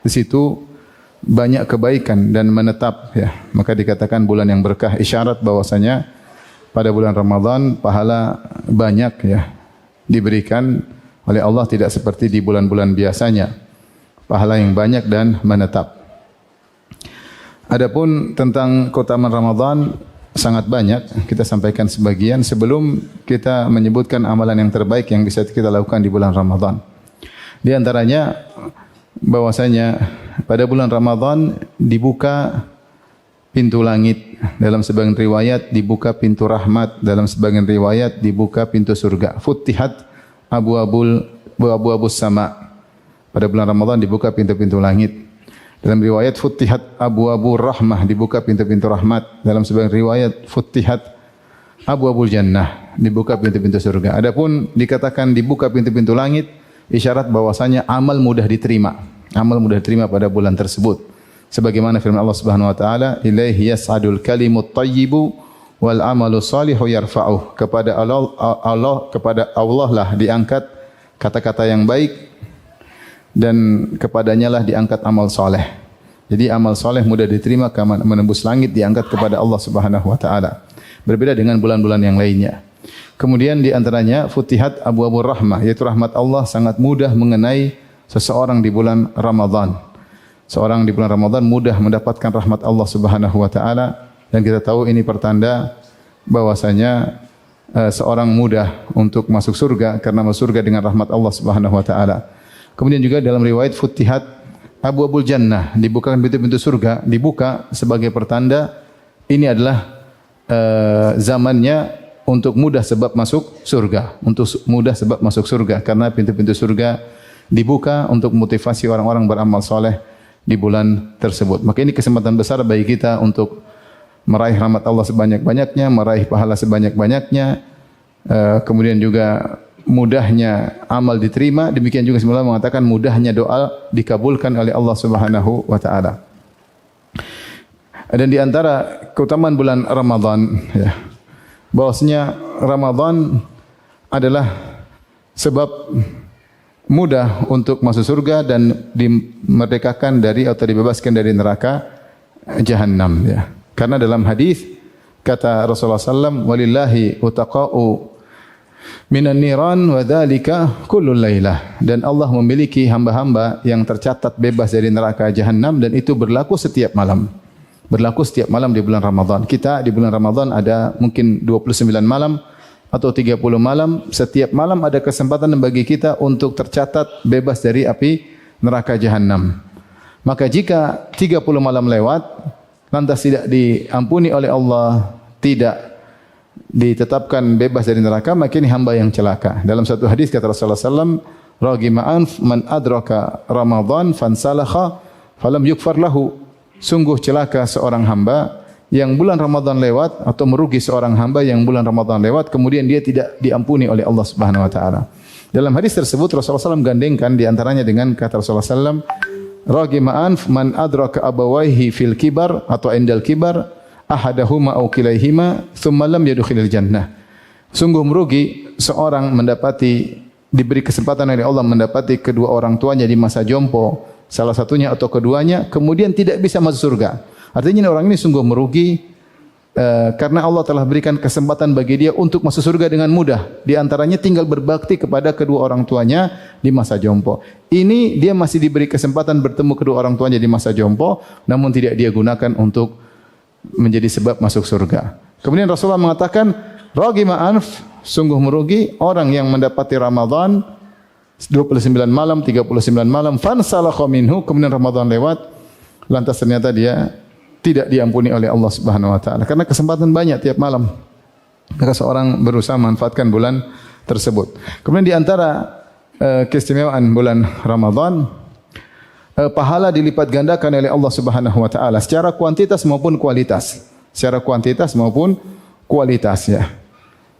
Di situ banyak kebaikan dan menetap ya. Maka dikatakan bulan yang berkah, isyarat bahwasanya pada bulan Ramadan pahala banyak ya diberikan oleh Allah, tidak seperti di bulan-bulan biasanya. Pahala yang banyak dan menetap. Adapun tentang keutamaan Ramadan sangat banyak, kita sampaikan sebagian sebelum kita menyebutkan amalan yang terbaik yang bisa kita lakukan di bulan Ramadan. Di antaranya bahwasanya pada bulan Ramadan dibuka pintu langit, dalam sebagian riwayat dibuka pintu rahmat, dalam sebagian riwayat dibuka pintu surga. Futtihat abwaabus sama. Pada bulan Ramadan dibuka pintu-pintu langit. Dalam riwayat futtihat abwaabur rahmah, dibuka pintu-pintu rahmat. Dalam sebagian riwayat futtihat abwaabul jannah, dibuka pintu-pintu surga. Adapun dikatakan dibuka pintu-pintu langit, isyarat bahwasanya amal mudah diterima. Amal mudah diterima pada bulan tersebut. Sebagaimana firman Allah Subhanahu wa taala, "Ilaihi yas'adul kalimut thayyibu wal amalu shalihu yarfa'uh." Kepada Allah lah diangkat kata-kata yang baik dan kepadanya lah diangkat amal soleh. Jadi amal soleh mudah diterima, menembus langit, diangkat kepada Allah Subhanahu wa taala. Berbeda dengan bulan-bulan yang lainnya. Kemudian di antaranya futihat abwaabur rahmah, yaitu rahmat Allah sangat mudah mengenai seseorang di bulan Ramadan. Seorang di bulan Ramadan mudah mendapatkan rahmat Allah Subhanahu wa taala, dan kita tahu ini pertanda bahwasanya seorang mudah untuk masuk surga karena masuk surga dengan rahmat Allah Subhanahu wa taala. Kemudian juga dalam riwayat futihat abwaabul jannah, dibukakan pintu-pintu surga, dibuka sebagai pertanda ini adalah zamannya untuk mudah sebab masuk surga, untuk mudah sebab masuk surga, karena pintu-pintu surga dibuka untuk motivasi orang-orang beramal soleh di bulan tersebut. Maka ini kesempatan besar bagi kita untuk meraih rahmat Allah sebanyak-banyaknya, meraih pahala sebanyak-banyaknya, kemudian juga mudahnya amal diterima. Demikian juga semula mengatakan mudahnya doa dikabulkan oleh Allah Subhanahu wa taala. Dan di antara keutamaan bulan Ramadan ya, bahwasanya Ramadan adalah sebab mudah untuk masuk surga dan dimerdekakan dari atau dibebaskan dari neraka Jahannam ya. Karena dalam hadis kata Rasulullah sallam, walillahi utaqa'u minan niran wa dzalika kullul lailah, dan Allah memiliki hamba-hamba yang tercatat bebas dari neraka Jahannam, dan itu berlaku setiap malam. Berlaku setiap malam di bulan Ramadan. Kita di bulan Ramadan ada mungkin 29 malam atau 30 malam. Setiap malam ada kesempatan bagi kita untuk tercatat bebas dari api neraka Jahannam. Maka jika 30 malam lewat lantas tidak diampuni oleh Allah, tidak ditetapkan bebas dari neraka, maka ini hamba yang celaka. Dalam satu hadis kata Rasulullah sallam, "Raghima anf man adraka Ramadan fansalakha falam yukfar lahu." Sungguh celaka seorang hamba yang bulan Ramadan lewat, atau merugi seorang hamba yang bulan Ramadan lewat kemudian dia tidak diampuni oleh Allah Subhanahu wa taala. Dalam hadis tersebut Rasulullah sallam gandengkan di antaranya dengan kata Rasulullah sallam, "Raghima anf man adraka abawaihi fil kibar atau indal kibar ahadahuma aw kilaihima thumma lam yadkhulil jannah." Sungguh merugi seorang diberi kesempatan oleh Allah mendapati kedua orang tuanya di masa jompo, salah satunya atau keduanya, kemudian tidak bisa masuk surga. Artinya orang ini sungguh merugi karena Allah telah berikan kesempatan bagi dia untuk masuk surga dengan mudah. Di antaranya tinggal berbakti kepada kedua orang tuanya di masa jompo. Ini dia masih diberi kesempatan bertemu kedua orang tuanya di masa jompo, namun tidak dia gunakan untuk menjadi sebab masuk surga. Kemudian Rasulullah mengatakan, "Raghima anf", sungguh merugi orang yang mendapati Ramadan 29 malam, 39 malam, fansalakha minhu, kemudian Ramadan lewat, lantas ternyata dia tidak diampuni oleh Allah Subhanahu wa taala. Karena kesempatan banyak tiap malam. Maka seorang berusaha manfaatkan bulan tersebut. Kemudian di antara keistimewaan bulan Ramadan, pahala dilipat gandakan oleh Allah Subhanahu wa taala secara kuantitas maupun kualitas. Secara kuantitas maupun kualitas ya.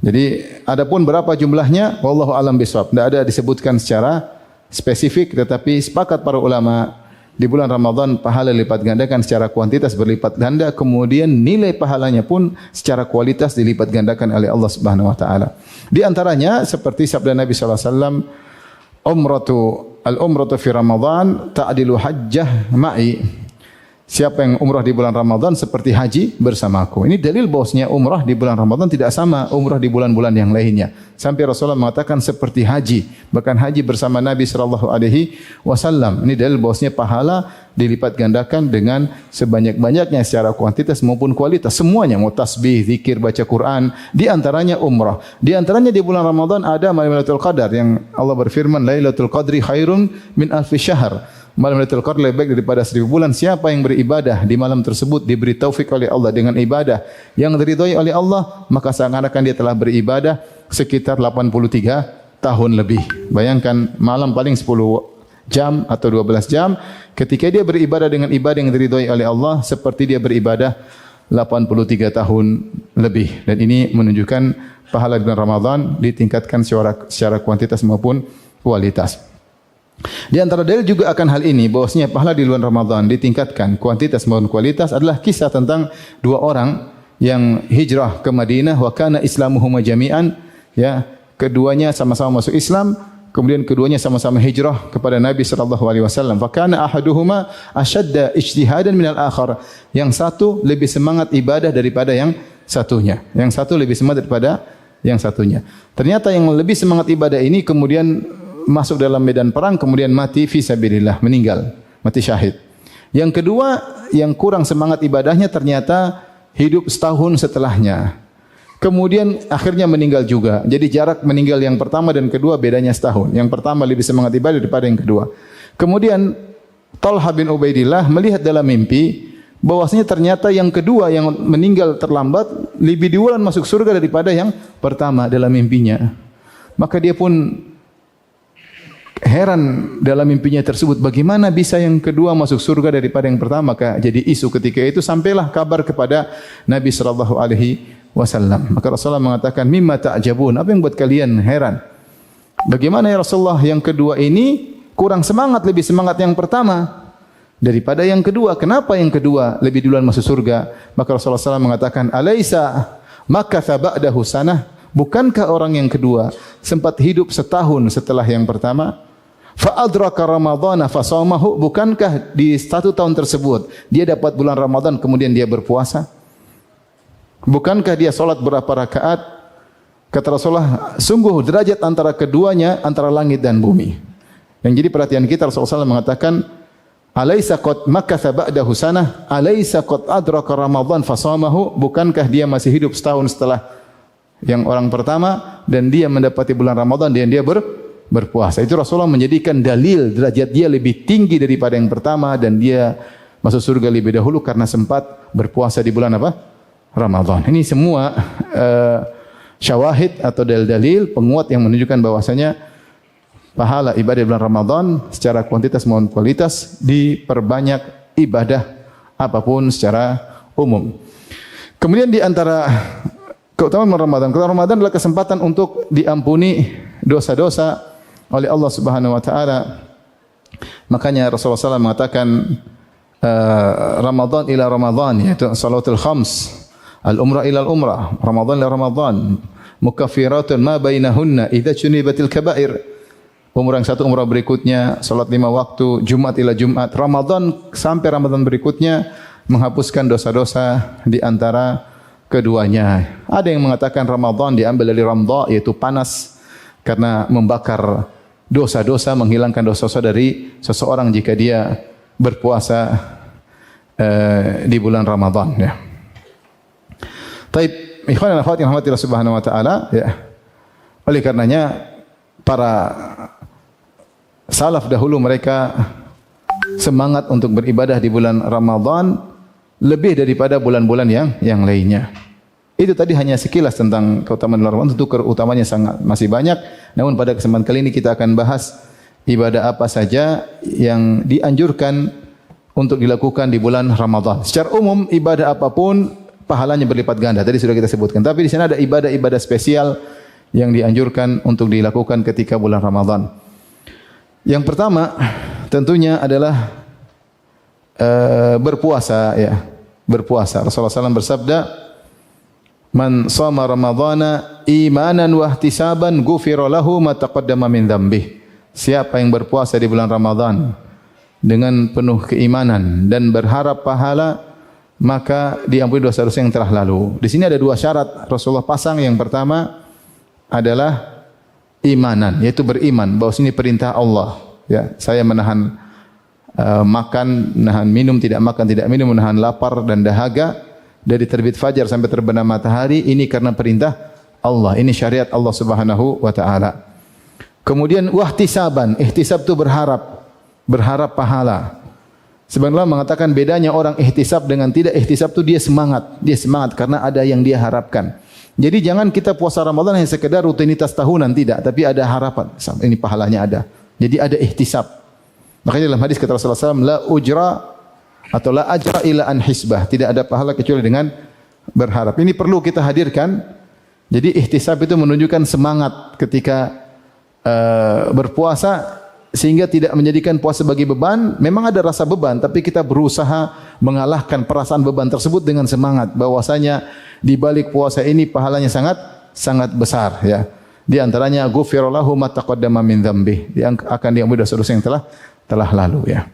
Jadi adapun berapa jumlahnya wallahu alam bisawab. Tidak ada disebutkan secara spesifik, tetapi sepakat para ulama di bulan Ramadan pahala lipat gandakan secara kuantitas berlipat ganda, kemudian nilai pahalanya pun secara kualitas dilipat gandakan oleh Allah Subhanahu wa taala. Di antaranya seperti sabda Nabi sallallahu alaihi wasallam, umratu al-umratu fi Ramadan ta'dilu hajjah ma'i. Siapa yang umrah di bulan Ramadan seperti haji bersamaku. Ini dalil bahwasanya umrah di bulan Ramadan tidak sama umrah di bulan-bulan yang lainnya. Sampai Rasulullah mengatakan seperti haji, bahkan haji bersama Nabi sallallahu alaihi wasallam. Ini dalil bahwasanya pahala dilipat gandakan dengan sebanyak-banyaknya secara kuantitas maupun kualitas. Semuanya mau tasbih, zikir, baca Quran, di antaranya umrah. Di antaranya di bulan Ramadan ada Lailatul Qadar yang Allah berfirman Lailatul Qadri khairun min alfi syahr. Malam Lailatul Qadar lebih baik daripada 1000 bulan. Siapa yang beribadah di malam tersebut diberi taufik oleh Allah dengan ibadah yang diridhai oleh Allah, maka seakan-akan dia telah beribadah sekitar 83 tahun lebih. Bayangkan malam paling 10 jam atau 12 jam, ketika dia beribadah dengan ibadah yang diridhai oleh Allah seperti dia beribadah 83 tahun lebih. Dan ini menunjukkan pahala bulan Ramadan ditingkatkan secara kuantitas maupun kualitas. Di antara dalil juga akan hal ini bahwasanya pahala di bulan Ramadan ditingkatkan kuantitas maupun kualitas adalah kisah tentang dua orang yang hijrah ke Madinah wa kana islamuhuma jami'an, ya, keduanya sama-sama masuk Islam, kemudian keduanya sama-sama hijrah kepada Nabi sallallahu alaihi wasallam. Fa kana ahaduhuma ashadda ijtihadan minal akhar. Yang satu lebih semangat ibadah daripada yang satunya. Yang satu lebih semangat daripada yang satunya. Ternyata yang lebih semangat ibadah ini kemudian masuk dalam medan perang, kemudian mati fi sabilillah, meninggal, mati syahid. Yang kedua, yang kurang semangat ibadahnya ternyata hidup setahun setelahnya. Kemudian akhirnya meninggal juga. Jadi jarak meninggal yang pertama dan kedua bedanya setahun. Yang pertama lebih semangat ibadah daripada yang kedua. Kemudian Talha bin Ubaidillah melihat dalam mimpi bahwasanya ternyata yang kedua yang meninggal terlambat lebih duluan masuk surga daripada yang pertama dalam mimpinya. Maka dia pun heran dalam mimpinya tersebut, bagaimana bisa yang kedua masuk surga daripada yang pertama? Maka jadi isu ketika itu, sampailah kabar kepada Nabi sallallahu alaihi wasallam. Maka Rasulullah mengatakan, "Mimma ta'jabun?" Apa yang buat kalian heran? Bagaimana ya Rasulullah, yang kedua ini kurang semangat, lebih semangat yang pertama daripada yang kedua. Kenapa yang kedua lebih duluan masuk surga? Maka Rasulullah SAW mengatakan, "Alaisa makatha ba'dahu sanah?" Bukankah orang yang kedua sempat hidup setahun setelah yang pertama? Fa'adraka Ramadhana fasawmahu, bukankah di 1 tahun tersebut dia dapat bulan Ramadan kemudian dia berpuasa? Bukankah dia salat berapa rakaat? Kata Rasulullah, sungguh derajat antara keduanya antara langit dan bumi. Yang jadi perhatian kita, Rasulullah SAW mengatakan, alaisa qad makatha ba'dahu sanah, alaisa qad adraka Ramadhan fasawmahu, bukankah dia masih hidup setahun setelah yang orang pertama dan dia mendapati bulan Ramadan dan dia berpuasa. Itu Rasulullah menjadikan dalil derajat dia lebih tinggi daripada yang pertama dan dia masuk surga lebih dahulu karena sempat berpuasa di bulan apa? Ramadan. Ini semua syawahid atau dalil-dalil penguat yang menunjukkan bahwasanya pahala ibadah bulan Ramadan secara kuantitas maupun kualitas diperbanyak ibadah apapun secara umum. Kemudian di antara keutamaan Ramadan adalah kesempatan untuk diampuni dosa-dosa oleh Allah Subhanahu wa taala. Makanya Rasulullah SAW mengatakan Ramadan ila Ramadan, yaitu salatul khams, al-umrah ila al-umrah, Ramadan ila Ramadan, mukaffiratun ma bainahunna idza junibatil kaba'ir. Umrah yang satu umrah berikutnya, salat 5 waktu, Jumat ila Jumat, Ramadan sampai Ramadan berikutnya menghapuskan dosa-dosa di antara keduanya. Ada yang mengatakan Ramadan diambil dari ramdha, yaitu panas, karena membakar dosa-dosa, menghilangkan dosa-dosa dari seseorang jika dia berpuasa di bulan Ramadan. Ya. Taib, ikhwan dan akhwat yang rahmati Allah Subhanahu wa taala, ya. Oleh karenanya para salaf dahulu mereka semangat untuk beribadah di bulan Ramadan lebih daripada bulan-bulan yang lainnya. Itu tadi hanya sekilas tentang keutamaan Ramadan. Tentu keutamanya sangat masih banyak. Namun pada kesempatan kali ini kita akan bahas ibadah apa saja yang dianjurkan untuk dilakukan di bulan Ramadan. Secara umum ibadah apapun pahalanya berlipat ganda. Tadi sudah kita sebutkan. Tapi di sana ada ibadah-ibadah spesial yang dianjurkan untuk dilakukan ketika bulan Ramadan. Yang pertama tentunya adalah berpuasa, ya. Berpuasa. Rasulullah SAW bersabda, "Man shama Ramadhana imanan wa ihtisaban ghufira lahu ma taqaddama min dzambih." siapa yang berpuasa di bulan Ramadan dengan penuh keimanan dan berharap pahala, maka diampuni dosa-dosa yang telah lalu. Di sini ada dua syarat Rasulullah pasang. Yang pertama adalah imanan, yaitu beriman bahwa ini perintah Allah. Ya, saya menahan makan, menahan minum, tidak makan, tidak minum, menahan lapar dan dahaga dari terbit fajar sampai terbenam matahari, ini karena perintah Allah. Ini syariat Allah Subhanahu wa taala. Kemudian wahtisaban, ihtisab itu berharap pahala. Sebenarnya mengatakan bedanya orang ihtisab dengan tidak ihtisab itu dia semangat karena ada yang dia harapkan. Jadi jangan kita puasa Ramadan hanya sekedar rutinitas tahunan, tidak, tapi ada harapan. Ini pahalanya ada. Jadi ada ihtisab. Makanya dalam hadis kata Rasulullah SAW, la ujra atau la ajra ila an hisbah. Tidak ada pahala kecuali dengan berharap. Ini perlu kita hadirkan. Jadi ihtisab itu menunjukkan semangat ketika berpuasa, sehingga tidak menjadikan puasa sebagai beban. Memang ada rasa beban, tapi kita berusaha mengalahkan perasaan beban tersebut dengan semangat bahwasanya di balik puasa ini pahalanya sangat besar, ya. Di antaranya ghufira lahu ma taqaddama min dzambi, yang akan diampuni dosa-dosa yang telah lalu, ya.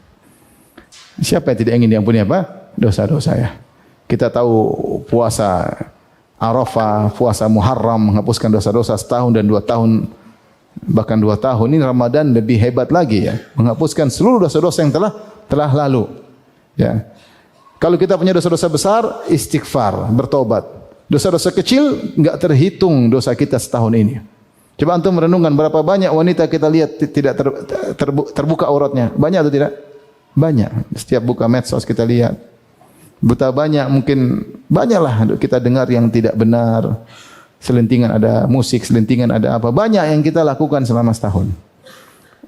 Siapa yang tidak ingin diampuni apa? Dosa-dosa, ya. Kita tahu puasa Arafah, puasa Muharram menghapuskan dosa-dosa setahun dan 2 tahun, bahkan 2 tahun. Ini Ramadan lebih hebat lagi, ya, menghapuskan seluruh dosa-dosa yang telah lalu, ya. Kalau kita punya dosa-dosa besar, istighfar, bertobat. Dosa-dosa kecil enggak terhitung dosa kita setahun ini. Coba antum merenungkan berapa banyak wanita kita lihat tidak terbuka auratnya. Banyak atau tidak? Banyak. Setiap buka medsos kita lihat. Betapa banyak, mungkin banyaklah kita dengar yang tidak benar. Selentingan ada musik, selentingan ada apa. Banyak yang kita lakukan selama setahun.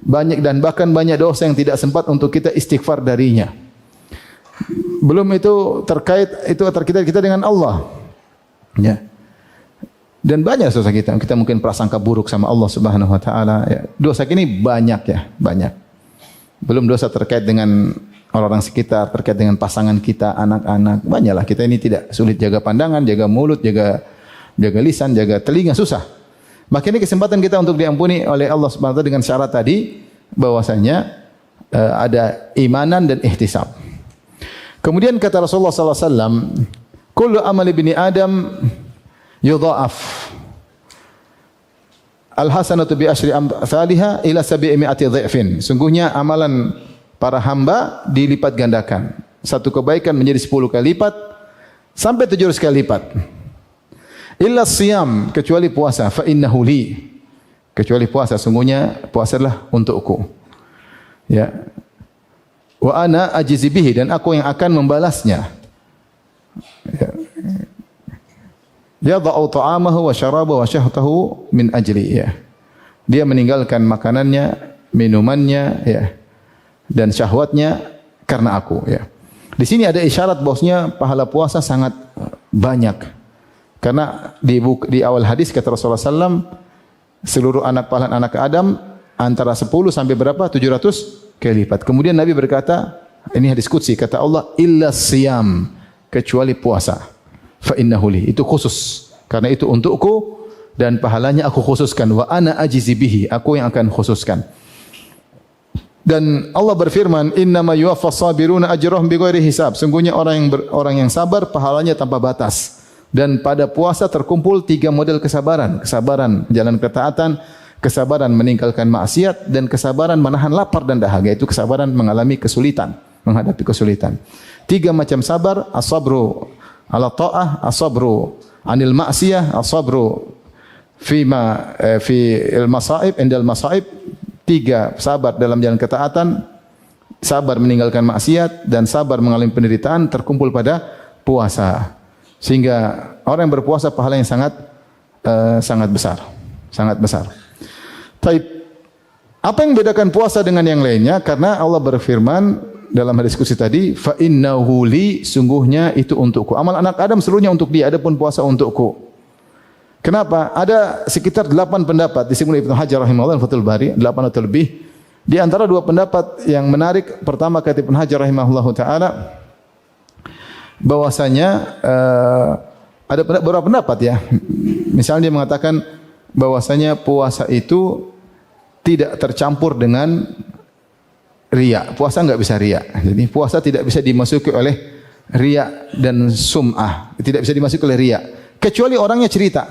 Banyak, dan bahkan banyak dosa yang tidak sempat untuk kita istighfar darinya. Belum itu terkait kita dengan Allah. Ya. Dan banyak dosa kita mungkin prasangka buruk sama Allah Subhanahu wa taala, ya. Dosa ini banyak, ya, banyak. Belum dosa terkait dengan orang-orang sekitar, terkait dengan pasangan kita, anak-anak. Banyaklah, kita ini tidak sulit jaga pandangan, jaga mulut, jaga lisan, jaga telinga, susah. Maka ini kesempatan kita untuk diampuni oleh Allah Subhanahu wa taala dengan syarat tadi bahwasanya ada imanan dan ihtisab. Kemudian kata Rasulullah sallallahu alaihi wasallam, kullu amali bani Adam yudha'af. Al-hasanatu bi asyri amsalha ila 700 dhifin. Sungguhnya amalan para hamba dilipat gandakan. Satu kebaikan menjadi 10 kali lipat sampai 700 kali lipat. Illa siyam, kecuali puasa, fa innahu li. Kecuali puasa, sungguhnya puasa adalah untukku. Ya. Wa ana ajizi bihi, dan aku yang akan membalasnya. Ya. Yadha'u ta'amahu wa syarabahu wa syahtahu min ajli, ya. Dia meninggalkan makanannya, minumannya, ya, dan syahwatnya karena aku, ya. Di sini ada isyarat bahwasanya pahala puasa sangat banyak. Karena di awal hadis kata Rasulullah SAW, seluruh pahala anak Adam antara 10 sampai berapa? 700 kali lipat. Kemudian Nabi berkata, ini hadis qudsi, kata Allah, illa siyam, kecuali puasa. Fa innahu li, itu khusus, karena itu untukku dan pahalanya aku khususkan. Wa ana ajizi bihi, aku yang akan khususkan. Dan Allah berfirman, innama yuwaffas sabiruna ajrahum bighairi hisab. Sungguhnya orang yang sabar pahalanya tanpa batas. Dan pada puasa terkumpul 3 model kesabaran. Kesabaran jalan ketaatan, kesabaran meninggalkan maksiat, dan kesabaran menahan lapar dan dahaga. Itu kesabaran mengalami kesulitan, menghadapi kesulitan. 3 macam sabar: as-sabru ala ta'ah, as-sabru anil ma'siyah, as-sabru fi al-masaib, indal masaib. 3 sabar dalam jalan ketaatan, sabar meninggalkan maksiat, dan sabar mengalami penderitaan terkumpul pada puasa. Sehingga orang yang berpuasa pahalanya sangat besar, sangat besar. Taib. Apa yang membedakan puasa dengan yang lainnya? Karena Allah berfirman dalam hadis qudsi tadi, fa innahu li, sungguhnya itu untukku. Amal anak Adam seluruhnya untuk dia, adapun puasa untukku. Kenapa? Ada sekitar 8 pendapat di sini Ibnu Hajar rahimahullah Fathul Bari, 8 atau lebih. Di antara 2 pendapat yang menarik, pertama kata Ibnu Hajar rahimahullah taala bahwasanya ada beberapa pendapat, ya. Misalnya dia mengatakan bahwasanya puasa itu tidak tercampur dengan riya. Puasa enggak bisa riya. Jadi puasa tidak bisa dimasuki oleh riya dan sum'ah. Tidak bisa dimasuki oleh riya. Kecuali orangnya cerita.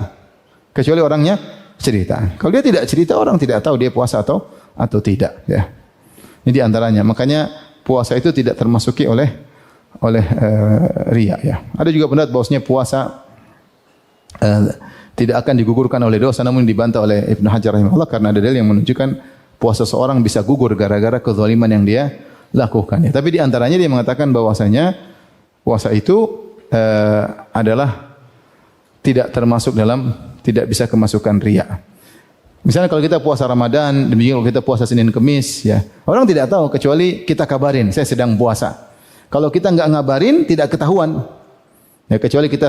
Kecuali orangnya cerita. Kalau dia tidak cerita, orang tidak tahu dia puasa atau tidak. Ya. Ini di antaranya. Makanya puasa itu tidak termasuki oleh riya. Ya. Ada juga pendapat bahwasanya puasa tidak akan digugurkan oleh dosa, namun dibantah oleh Ibnu Hajar rahimahullah karena ada dalil yang menunjukkan puasa seorang bisa gugur gara-gara kezaliman yang dia lakukan. Ya. Tapi di antaranya dia mengatakan bahwasanya puasa itu adalah tidak termasuk dalam, tidak bisa kemasukan riya. Misalnya kalau kita puasa Ramadan, demikian kalau kita puasa Senin Kemis, ya orang tidak tahu kecuali kita kabarin, saya sedang puasa. Kalau kita enggak ngabarin, tidak ketahuan. Ya kecuali kita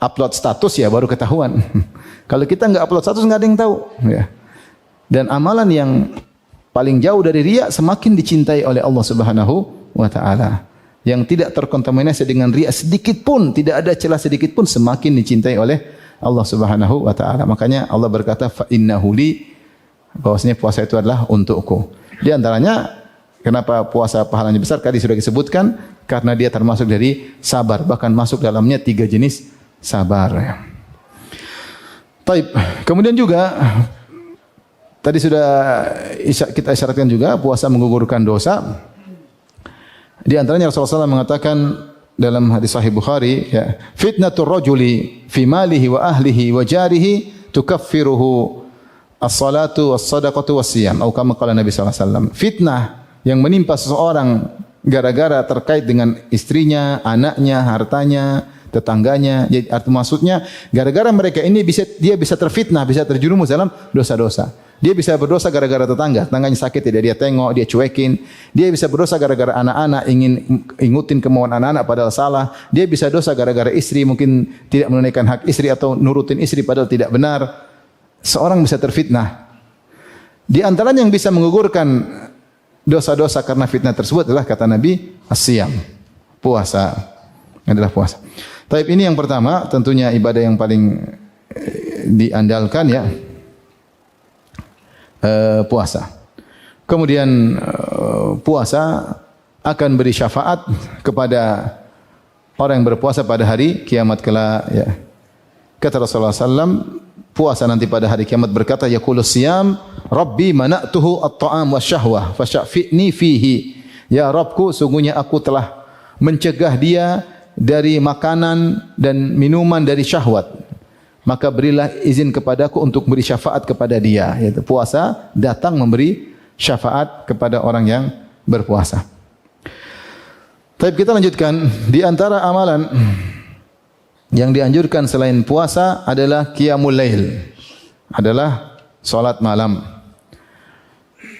upload status ya baru ketahuan. Kalau kita enggak upload status enggak ada yang tahu. Ya. Dan amalan yang paling jauh dari riya semakin dicintai oleh Allah Subhanahu wa taala. Yang tidak terkontaminasi dengan riya sedikit pun, tidak ada celah sedikit pun semakin dicintai oleh Allah Subhanahu wa taala. Makanya Allah berkata fa innahu li, bahwasanya puasa itu adalah untukku. Di antaranya kenapa puasa pahalanya besar tadi sudah disebutkan karena dia termasuk dari sabar, bahkan masuk dalamnya 3 jenis sabar. Taib. Kemudian juga tadi sudah kita isyaratkan juga puasa menggugurkan dosa. Di antaranya Rasulullah SAW mengatakan dalam hadis Sahih Bukhari, ya, fitnatur rajuli fi malihi wa ahlihi wa jarihi tukaffiruhu as-salatu was-sadaqatu was-siyam. Atau kama qala Nabi sallallahu alaihi wasallam. Fitnah yang menimpa seseorang gara-gara terkait dengan istrinya, anaknya, hartanya, tetangganya. Jadi maksudnya gara-gara mereka ini dia bisa terfitnah, bisa terjerumus dalam dosa-dosa. Dia bisa berdosa gara-gara tetangganya sakit tidak dia tengok, dia cuekin. Dia bisa berdosa gara-gara anak-anak ingin ingutin kemauan anak-anak padahal salah. Dia bisa dosa gara-gara istri mungkin tidak menunaikan hak istri atau nurutin istri padahal tidak benar. Seorang bisa terfitnah. Di antaranya yang bisa menggugurkan dosa-dosa karena fitnah tersebut adalah kata Nabi as-siyam. Puasa adalah puasa. Tapi ini yang pertama, tentunya ibadah yang paling diandalkan ya. Puasa. Kemudian puasa akan beri syafaat kepada orang yang berpuasa pada hari kiamat kelak ya. Kata Rasulullah SAW, puasa nanti pada hari kiamat berkata yaqulus siyam rabbi mana'tuhu at-ta'am wasyahwah fasyafi'ni fihi. Ya Rabbku, sungguhnya aku telah mencegah dia dari makanan dan minuman dari syahwat. Maka berilah izin kepadaku untuk beri syafaat kepada dia. Yaitu puasa datang memberi syafaat kepada orang yang berpuasa. Tapi kita lanjutkan. Di antara amalan yang dianjurkan selain puasa adalah qiyamul lail. Adalah salat malam.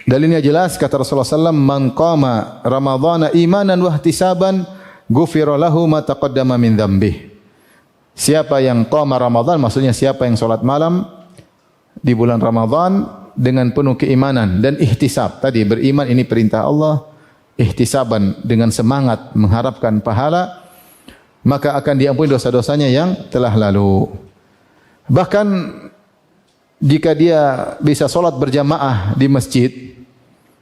Dalilnya jelas kata Rasulullah SAW, man qama ramadhana imanan wa ihtisaban ghufira lahu ma taqaddama min dzambih. Siapa yang qama Ramadan, maksudnya siapa yang salat malam di bulan Ramadan dengan penuh keimanan dan ihtisab. Tadi beriman ini perintah Allah, ihtisaban dengan semangat mengharapkan pahala, maka akan diampuni dosa-dosanya yang telah lalu. Bahkan jika dia bisa salat berjamaah di masjid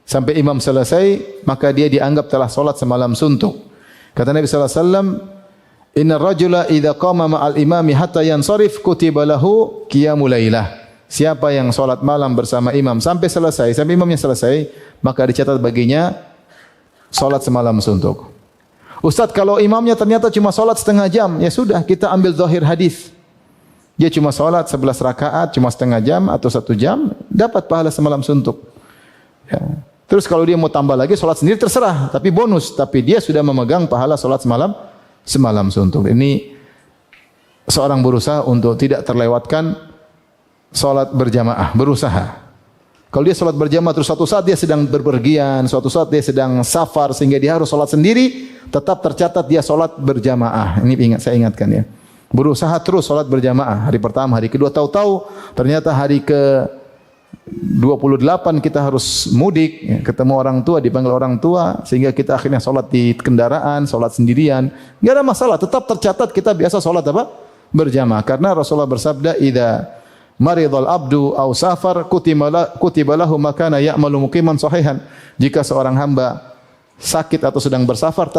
sampai imam selesai, maka dia dianggap telah salat semalam suntuk. Kata Nabi sallallahu alaihi wasallam, inna rajula idza qama ma'al imami hatta yansarif kutiba lahu qiyamul lailah. Siapa yang salat malam bersama imam sampai selesai, sampai imamnya selesai, maka dicatat baginya salat semalam suntuk. Ustaz, kalau imamnya ternyata cuma salat setengah jam, ya sudah, kita ambil zahir hadis. Dia cuma salat 11 rakaat, cuma setengah jam atau 1 jam, dapat pahala semalam suntuk. Ya. Terus kalau dia mau tambah lagi salat sendiri terserah, tapi bonus, tapi dia sudah memegang pahala salat semalam suntuk. Ini seorang berusaha untuk tidak terlewatkan salat berjamaah, berusaha. Kalau dia salat berjamaah terus suatu saat dia sedang berpergian, suatu saat dia sedang safar sehingga dia harus salat sendiri, tetap tercatat dia salat berjamaah. Ini saya ingatkan ya. Berusaha terus salat berjamaah. Hari pertama, hari kedua, tahu-tahu ternyata hari ke 28 kita harus mudik, ya, ketemu orang tua, dipanggil orang tua, sehingga kita akhirnya salat di kendaraan, salat sendirian. Enggak ada masalah, tetap tercatat kita biasa salat apa? Berjamaah. Karena Rasulullah bersabda, "Idza maridul abdu aw safar kutiba lahu ma kana ya'malu muqiman sahihan. Jika seorang hamba sakit atau sedang bersafar,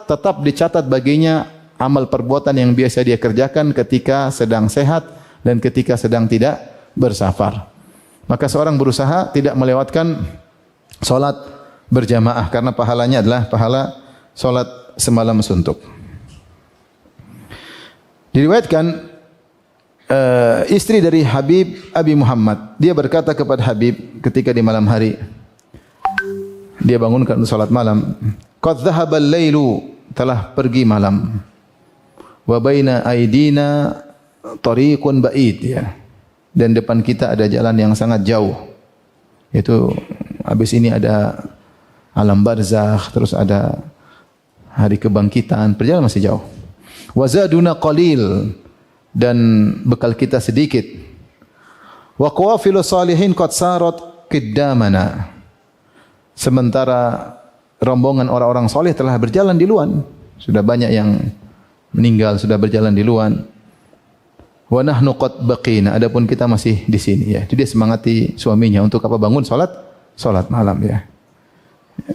tetap dicatat baginya amal perbuatan yang biasa dia kerjakan ketika sedang sehat dan ketika sedang tidak bersafar. Maka seorang berusaha tidak melewatkan salat berjamaah karena pahalanya adalah pahala salat semalam suntuk. Diriwayatkan istri dari Habib Abi Muhammad, dia berkata kepada Habib ketika di malam hari dia bangunkan untuk salat malam, qad dhahaba al-lailu, telah pergi malam, wa baina aidina tariqun ba'id, ya, dan depan kita ada jalan yang sangat jauh, yaitu habis ini ada alam barzakh, terus ada hari kebangkitan, perjalanan masih jauh. Wa zaduna qalil, dan bekal kita sedikit. Wa qawafilu salihin qad sarat qiddamana, sementara rombongan orang-orang soleh telah berjalan di luan, sudah banyak yang meninggal, sudah berjalan di luan. Wa nahnu qad baqina, adapun kita masih di sini, ya. Jadi dia semangati suaminya untuk apa? Bangun salat malam, ya.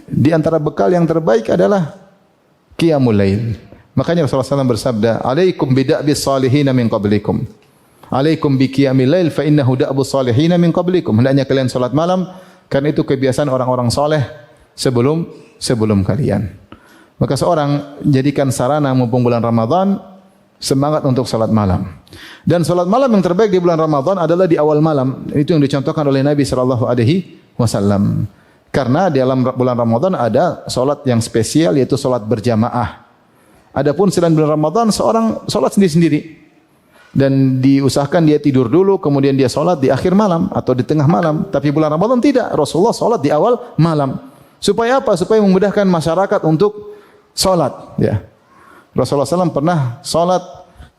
Di antara bekal yang terbaik adalah qiyamul lail. Makanya Rasulullah SAW bersabda, "Alaikum bida'bis salihina min qablikum. Alaikum bi qiyamil lail fa innahu da'bus salihina min qablikum." Hendaknya kalian salat malam karena itu kebiasaan orang-orang soleh sebelum kalian. Maka seorang jadikan sarana mumpung bulan Ramadan semangat untuk salat malam. Dan salat malam yang terbaik di bulan Ramadan adalah di awal malam. Itu yang dicontohkan oleh Nabi sallallahu alaihi wasallam. Karena di dalam bulan Ramadan ada salat yang spesial, yaitu salat berjamaah. Adapun selain bulan Ramadan seorang salat sendiri-sendiri. Dan diusahakan dia tidur dulu, kemudian dia salat di akhir malam atau di tengah malam. Tapi bulan Ramadan tidak. Rasulullah salat di awal malam. Supaya apa? Supaya memudahkan masyarakat untuk salat. Ya. Rasulullah SAW pernah salat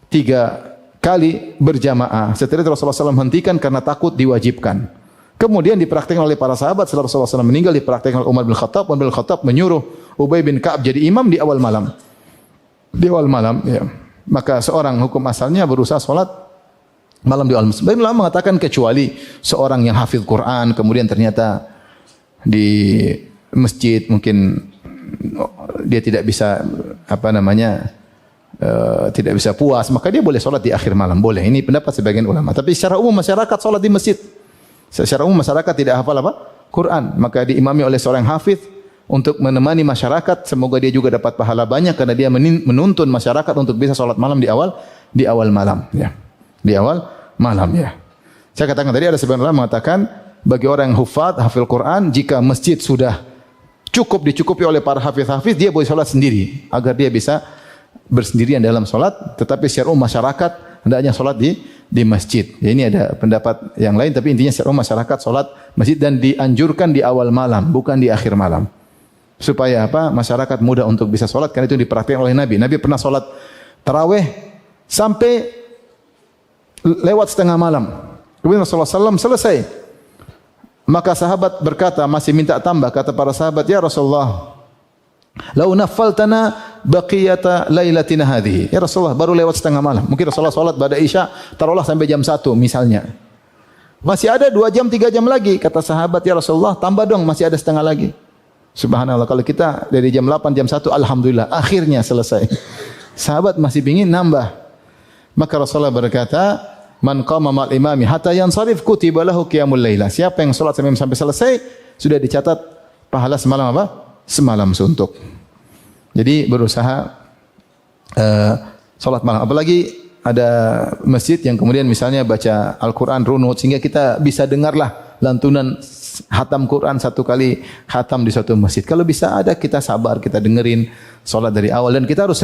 3 kali berjamaah. Setelah itu Rasulullah SAW hentikan karena takut diwajibkan. Kemudian dipraktikkan oleh para sahabat. Setelah Rasulullah SAW meninggal, dipraktikkan oleh Umar bin Khattab. Umar bin Khattab menyuruh Ubay bin Ka'ab jadi imam di awal malam. Di awal malam, ya. Maka seorang hukum asalnya berusaha salat malam di awal. Sebagian ulama mengatakan kecuali seorang yang hafid Quran kemudian ternyata di masjid mungkin dia tidak bisa tidak bisa puas, maka dia boleh salat di akhir malam, boleh. Ini pendapat sebagian ulama. Tapi secara umum masyarakat salat di masjid. Secara umum masyarakat tidak hafal Quran, maka diimami oleh seorang hafid untuk menemani masyarakat, semoga dia juga dapat pahala banyak karena dia menuntun masyarakat untuk bisa salat malam di awal malam, ya. Di awal malam, ya. Saya katakan tadi ada sebagian ulama mengatakan bagi orang yang hafal Quran, jika masjid sudah dicukupi oleh para hafiz-hafiz, dia boleh salat sendiri agar dia bisa bersendirian dalam salat, tetapi secara umum masyarakat hendaknya salat di masjid. Ya, ini ada pendapat yang lain, tapi intinya secara umum masyarakat salat masjid dan dianjurkan di awal malam, bukan di akhir malam. Supaya apa? Masyarakat mudah untuk bisa salat, karena itu diperhatikan oleh Nabi. Nabi pernah salat tarawih sampai lewat setengah malam. Kemudian Rasulullah SAW selesai. Maka sahabat berkata, masih minta tambah. Kata para sahabat, "Ya Rasulullah, lau naffaltana baqiyata lailatina hadhihi." Ya Rasulullah, baru lewat setengah malam. Mungkin Rasulullah salat pada Isya taruhlah sampai jam 1 misalnya. Masih ada 2 jam 3 jam lagi. Kata sahabat, "Ya Rasulullah, tambah dong, masih ada setengah lagi." Subhanallah, kalau kita dari jam 8 jam 1 alhamdulillah akhirnya selesai. Sahabat masih ingin nambah. Maka Rasulullah berkata, "Man qama ma'al imami hatta yansarif kutiba lahu qiyamul laila." Siapa yang salat sampai selesai sudah dicatat pahala semalam semalam suntuk. Jadi berusaha salat malam. Apalagi ada masjid yang kemudian misalnya baca Al-Quran runut sehingga kita bisa dengarlah lantunan hatam Quran 1 kali hatam di suatu masjid. Kalau bisa ada, kita sabar, kita dengerin salat dari awal, dan kita harus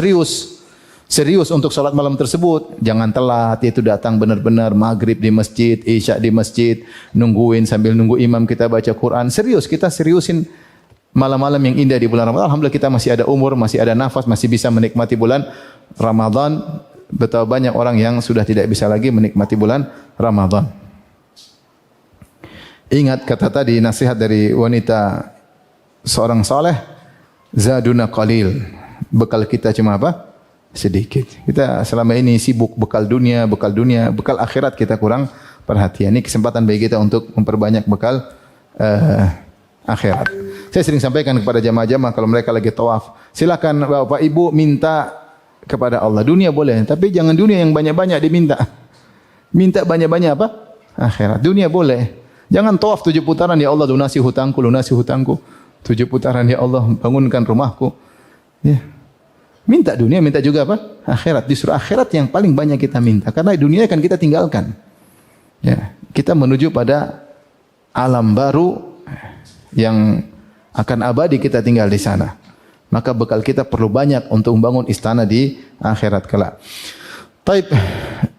serius untuk salat malam tersebut. Jangan telat, itu datang benar-benar maghrib di masjid, isya di masjid, nungguin sambil nunggu imam kita baca Quran. Serius, kita seriusin malam-malam yang indah di bulan Ramadan. Alhamdulillah kita masih ada umur, masih ada nafas, masih bisa menikmati bulan Ramadan. Betapa banyak orang yang sudah tidak bisa lagi menikmati bulan Ramadan. Ingat kata tadi, nasihat dari wanita seorang saleh, zaduna qalil. Bekal kita cuma apa? Sedikit. Kita selama ini sibuk bekal dunia, bekal akhirat kita kurang perhatian. Ini kesempatan bagi kita untuk memperbanyak bekal akhirat. Saya sering sampaikan kepada jamaah-jamaah kalau mereka lagi tawaf, silakan Bapak Ibu minta kepada Allah. Dunia boleh, tapi jangan dunia yang banyak-banyak diminta. Minta banyak-banyak apa? Akhirat. Dunia boleh. Jangan tawaf 7 putaran, ya Allah lunasi hutangku, lunasi hutangku. 7 putaran, ya Allah bangunkan rumahku. Ya. Minta dunia, minta juga apa? Akhirat. Justru akhirat yang paling banyak kita minta. Karena dunia kan kita tinggalkan. Ya. Kita menuju pada alam baru yang akan abadi kita tinggal di sana. Maka bekal kita perlu banyak untuk membangun istana di akhirat kelak. Taib.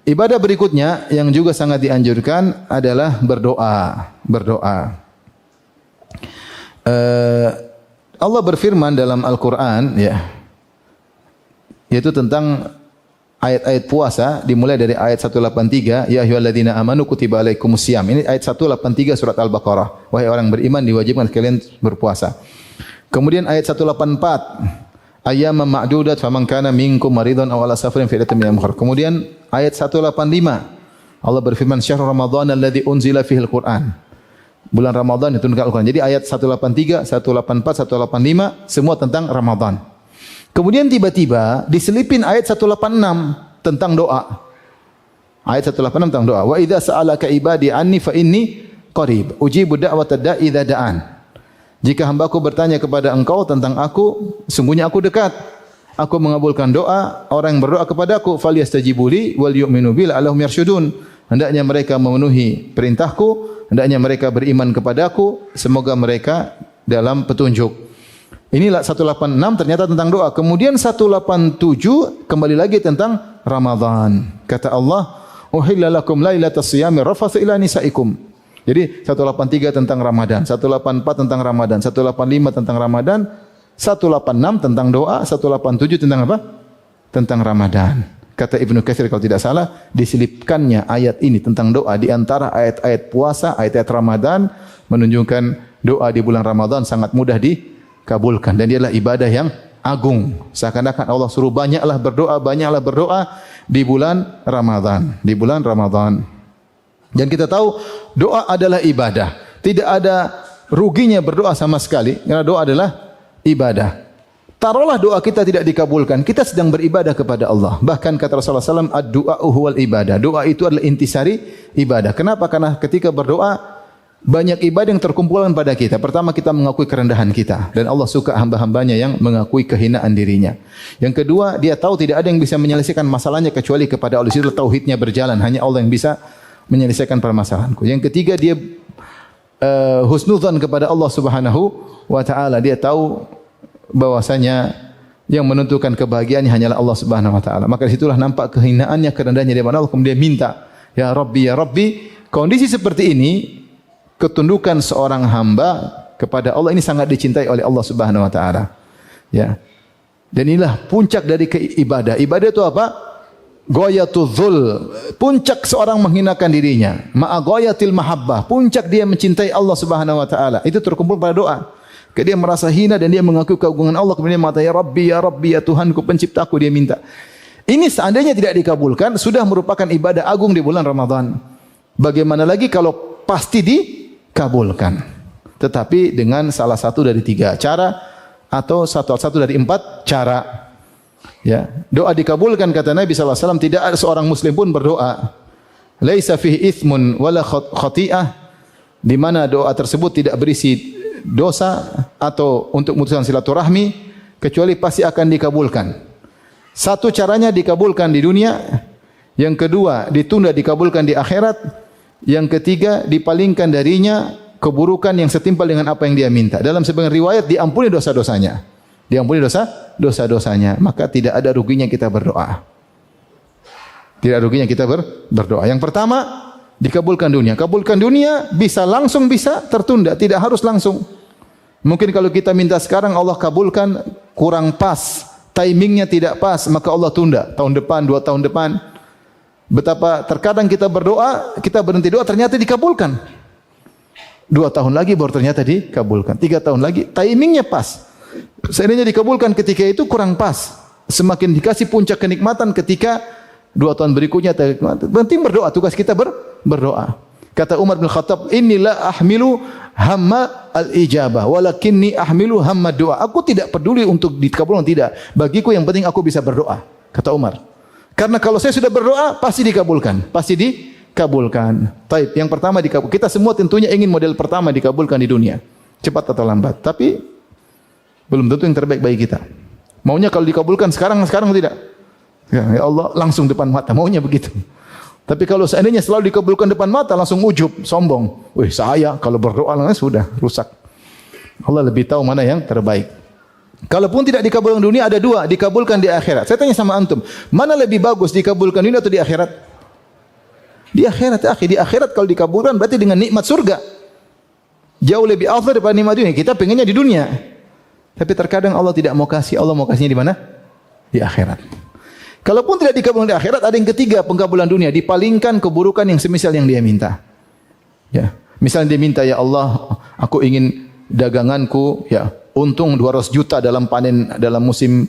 Ibadah berikutnya yang juga sangat dianjurkan adalah berdoa. Berdoa. Allah berfirman dalam Al-Quran, ya, yaitu tentang ayat-ayat puasa, dimulai dari ayat 183, ya ayyuhalladzina amanu kutiba alaikumusiyam. Ini ayat 183 surat Al-Baqarah. Wahai orang beriman, diwajibkan kalian berpuasa. Kemudian ayat 184, ayyaman ma'dudat faman kana minkum maridan aw ala safarin fa iddatun minal ukhra. Kemudian ayat 185, Allah berfirman, syahrul ramadhan alladzi unzila fihil Qur'an. Bulan Ramadan diturunkan Al-Quran. Jadi ayat 183, 184, 185 semua tentang Ramadan. Kemudian tiba-tiba diselipin ayat 186 tentang doa. Ayat 186 tentang doa. Wa idza sa'alaka ibadi anni fa inni qarib ujibu da'watad da'i idza da'an. Jika hambaku bertanya kepada engkau tentang aku, sungguhnya aku dekat. Aku mengabulkan doa orang yang berdoa kepadaku, falyastajibu li wal yu'minu bi la'allahum yarsyudun. Hendaknya mereka memenuhi perintahku, hendaknya mereka beriman kepadaku, semoga mereka dalam petunjuk. Inilah 186 ternyata tentang doa. Kemudian 187 kembali lagi tentang Ramadan. Kata Allah, "Uhilla lakum lailatas siyami rafatsu ila nisaikum." Jadi 183 tentang Ramadan, 184 tentang Ramadan, 185 tentang Ramadan, 186 tentang doa, 187 tentang apa? Tentang Ramadan. Kata Ibnu Katsir kalau tidak salah, diselipkannya ayat ini tentang doa di antara ayat-ayat puasa, ayat-ayat Ramadan menunjukkan doa di bulan Ramadan sangat mudah dikabulkan dan dia adalah ibadah yang agung. Seakan-akan Allah suruh banyaklah berdoa di bulan Ramadan, di bulan Ramadan. Dan kita tahu doa adalah ibadah. Tidak ada ruginya berdoa sama sekali karena doa adalah ibadah. Taruhlah doa kita tidak dikabulkan, kita sedang beribadah kepada Allah. Bahkan kata Rasulullah SAW, ad-du'a'u huwal ibadah. Doa itu adalah intisari ibadah. Kenapa? Karena ketika berdoa, banyak ibadah yang terkumpulkan pada kita. Pertama, kita mengakui kerendahan kita. Dan Allah suka hamba-hambanya yang mengakui kehinaan dirinya. Yang kedua, dia tahu tidak ada yang bisa menyelesaikan masalahnya kecuali kepada Allah. Itu tauhidnya berjalan. Hanya Allah yang bisa menyelesaikan permasalahanku. Yang ketiga, dia husnudzan kepada Allah Subhanahu wa taala. Dia tahu bahwasanya yang menentukan kebahagiaannya hanyalah Allah Subhanahu wa taala. Maka disitulah nampak kehinaannya, kerendahannya di hadapan Allah. Kemudian minta, ya Rabbi, ya Rabbi. Kondisi seperti ini, ketundukan seorang hamba kepada Allah ini sangat dicintai oleh Allah Subhanahu wa taala. Ya. Dan inilah puncak dari ibadah. Ibadah itu apa? Ghayatul dzul. Puncak seorang menghinakan dirinya. Ma'a ghayatil mahabbah. Puncak dia mencintai Allah Subhanahu wa taala. Itu terkumpul pada doa. Ketika dia merasa hina dan dia mengakui keagungan Allah, kemudian mengatakan ya Rabbi, ya Tuhanku, penciptaku, dia minta. Ini seandainya tidak dikabulkan, sudah merupakan ibadah agung di bulan Ramadan. Bagaimana lagi kalau pasti dikabulkan? Tetapi dengan salah satu dari 3 cara atau satu dari 4 cara. Ya, doa dikabulkan kata Nabi SAW, tidak ada seorang muslim pun berdoa laisa fihi ithmun wala khati'ah, di mana doa tersebut tidak berisi dosa atau untuk memutuskan silaturahmi, kecuali pasti akan dikabulkan. Satu caranya dikabulkan di dunia, yang kedua ditunda dikabulkan di akhirat, yang ketiga dipalingkan darinya keburukan yang setimpal dengan apa yang dia minta. Dalam sebagian riwayat diampuni dosa-dosanya. Diampuni dosa-dosanya. Maka tidak ada ruginya kita berdoa. Tidak ada ruginya kita berdoa. Yang pertama, dikabulkan dunia. Kabulkan dunia bisa langsung, bisa tertunda, tidak harus langsung. Mungkin kalau kita minta sekarang Allah kabulkan kurang pas, timingnya tidak pas, maka Allah tunda tahun depan, 2 tahun depan. Betapa terkadang kita berdoa, kita berhenti doa ternyata dikabulkan. 2 tahun lagi baru ternyata dikabulkan. 3 tahun lagi timingnya pas. Seandainya dikabulkan ketika itu kurang pas. Semakin dikasih puncak kenikmatan ketika 2 tahun berikutnya. Berhenti berdoa, tugas kita berdoa. Kata Umar bin Khattab, "Inni la ahmilu hamma al-ijabah, walakinni ahmilu hamma doa." Aku tidak peduli untuk dikabulkan tidak. Bagiku yang penting aku bisa berdoa, kata Umar. Karena kalau saya sudah berdoa, pasti dikabulkan. Pasti dikabulkan. Taib, yang pertama dikabulkan. Kita semua tentunya ingin model pertama dikabulkan di dunia. Cepat atau lambat. Tapi belum tentu yang terbaik bagi kita. Maunya kalau dikabulkan sekarang tidak. Ya Allah, langsung depan mata. Maunya begitu. Tapi kalau seandainya selalu dikabulkan depan mata, langsung ujub, sombong. Wih, saya kalau berdoa langsung sudah rusak. Allah lebih tahu mana yang terbaik. Kalaupun tidak dikabulkan dunia, ada dua, dikabulkan di akhirat. Saya tanya sama antum, mana lebih bagus dikabulkan dunia atau di akhirat? Di akhirat, akhi. Di akhirat kalau dikabulkan berarti dengan nikmat surga. Jauh lebih afdal daripada nikmat dunia. Kita pengennya di dunia. Tapi terkadang Allah tidak mau kasih. Allah mau kasihnya di mana? Di akhirat. Kalaupun tidak dikabulkan di akhirat, ada yang ketiga pengkabulan dunia, dipalingkan keburukan yang semisal yang dia minta. Ya, misalnya dia minta, ya Allah, aku ingin daganganku ya untung 200 juta dalam panen dalam musim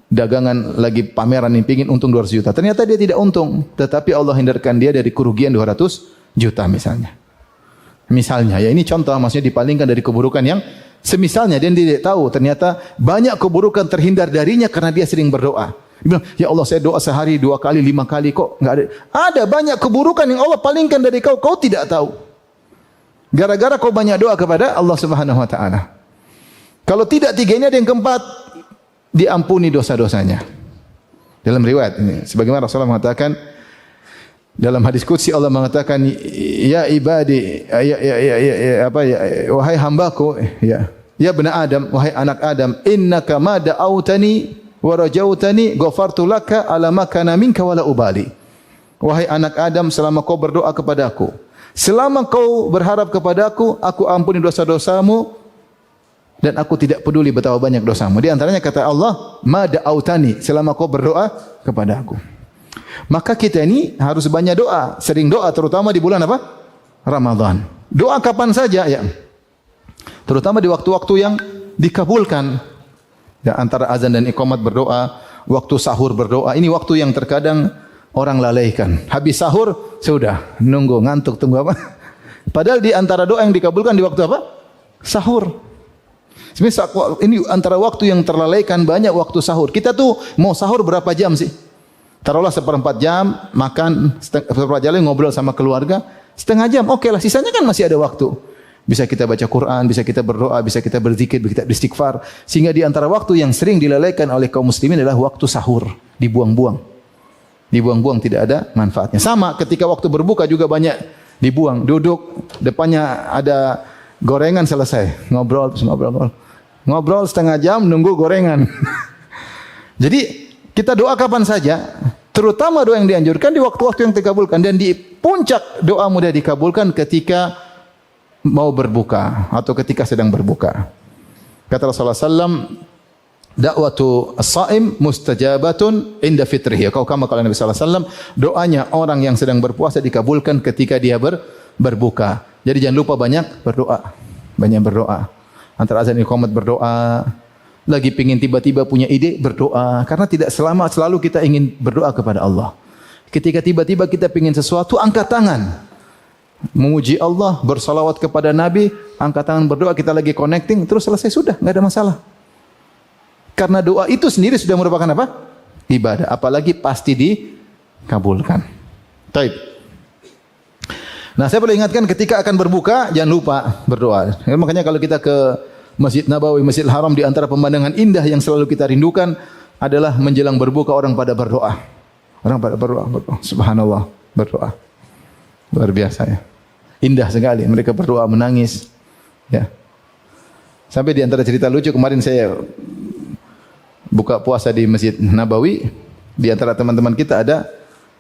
dagangan lagi pameran ini, pingin untung 200 juta. Ternyata dia tidak untung, tetapi Allah hindarkan dia dari kerugian 200 juta misalnya. Misalnya, ya ini contoh, maksudnya dipalingkan dari keburukan yang semisalnya, dan dia tidak tahu ternyata banyak keburukan terhindar darinya karena dia sering berdoa. Dia bilang, ya Allah saya doa sehari 2 kali, 5 kali kok enggak ada. Ada banyak keburukan yang Allah palingkan dari kau, kau tidak tahu. Gara-gara kau banyak doa kepada Allah Subhanahu wa taala. Kalau tidak tiga ini, ada yang keempat, diampuni dosa-dosanya. Dalam riwayat ini, sebagaimana Rasulullah mengatakan dalam hadis qudsi, Allah mengatakan, ya ibadi, wahai hambaku, ya bani Adam, wahai anak Adam, innaka ma da'autani wa rajautani ghafartu laka ala ma kana minka wala ubali. Wahai anak Adam, selama kau berdoa kepadaku, selama kau berharap kepadaku, aku ampuni dosa-dosamu dan aku tidak peduli betapa banyak dosamu. Di antaranya kata Allah, ma da'autani, selama kau berdoa kepadaku. Maka kita ini harus banyak doa, sering doa, terutama di bulan apa? Ramadan. Doa kapan saja ya. Terutama di waktu-waktu yang dikabulkan. Ya, antara azan dan iqamat berdoa, waktu sahur berdoa. Ini waktu yang terkadang orang lalaikan. Habis sahur sudah nunggu, ngantuk, tunggu apa? Padahal di antara doa yang dikabulkan di waktu apa? Sahur. Sebenarnya ini antara waktu yang terlalaikan, banyak waktu sahur. Kita tuh mau sahur berapa jam sih? Taruhlah 1/4 jam, makan 1/4 jam ngobrol sama keluarga, setengah jam, oke lah. Sisanya kan masih ada waktu. Bisa kita baca Quran, bisa kita berdoa, bisa kita berzikir, bisa kita beristighfar. Sehingga di antara waktu yang sering dilalaikan oleh kaum muslimin adalah waktu sahur. Dibuang-buang. Dibuang-buang, tidak ada manfaatnya. Sama ketika waktu berbuka juga banyak dibuang. Duduk, depannya ada gorengan, selesai. Ngobrol, terus ngobrol. Ngobrol setengah jam, nunggu gorengan. Jadi kita doa kapan saja. Terutama doa yang dianjurkan di waktu-waktu yang dikabulkan. Dan di puncak doa mudah dikabulkan ketika mau berbuka atau ketika sedang berbuka. Kata Rasulullah SAW, dakwatu as-saim mustajabatun inda fitrihi. Kau kama kalau Nabi SAW, doanya orang yang sedang berpuasa dikabulkan ketika dia berbuka. Jadi jangan lupa banyak berdoa. Banyak berdoa. Antara azan iqamat berdoa. Lagi pingin tiba-tiba punya ide, berdoa. Karena tidak selalu kita ingin berdoa kepada Allah. Ketika tiba-tiba kita pingin sesuatu, angkat tangan. Memuji Allah, bersalawat kepada Nabi, angkat tangan berdoa, kita lagi connecting, terus selesai, sudah, enggak ada masalah. Karena doa itu sendiri sudah merupakan apa? Ibadah, apalagi pasti dikabulkan. Taib. Nah, saya perlu ingatkan ketika akan berbuka, jangan lupa berdoa. Makanya kalau kita ke Masjid Nabawi, Masjidil Haram, di antara pemandangan indah yang selalu kita rindukan adalah menjelang berbuka orang pada berdoa. Orang pada berdoa. Subhanallah, berdoa. Luar biasa ya. Indah sekali. Mereka berdoa, menangis. Ya. Sampai di antara cerita lucu, kemarin saya buka puasa di Masjid Nabawi. Di antara teman-teman kita ada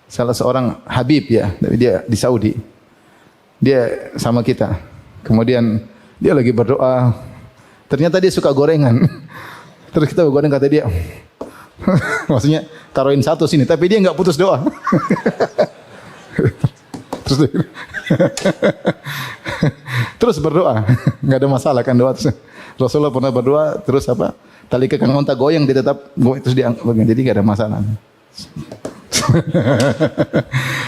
salah seorang Habib ya. Dia di Saudi. Dia sama kita. Kemudian dia lagi berdoa. Ternyata dia suka gorengan. Terus kita goreng, kata dia. Maksudnya taruhin satu sini. Tapi dia enggak putus doa. Terus berdoa, enggak ada masalah kan doa. Rasulullah pernah berdoa, terus apa? Tali kekang unta goyang, dia tetap goyang, terus dia jadi enggak ada masalah.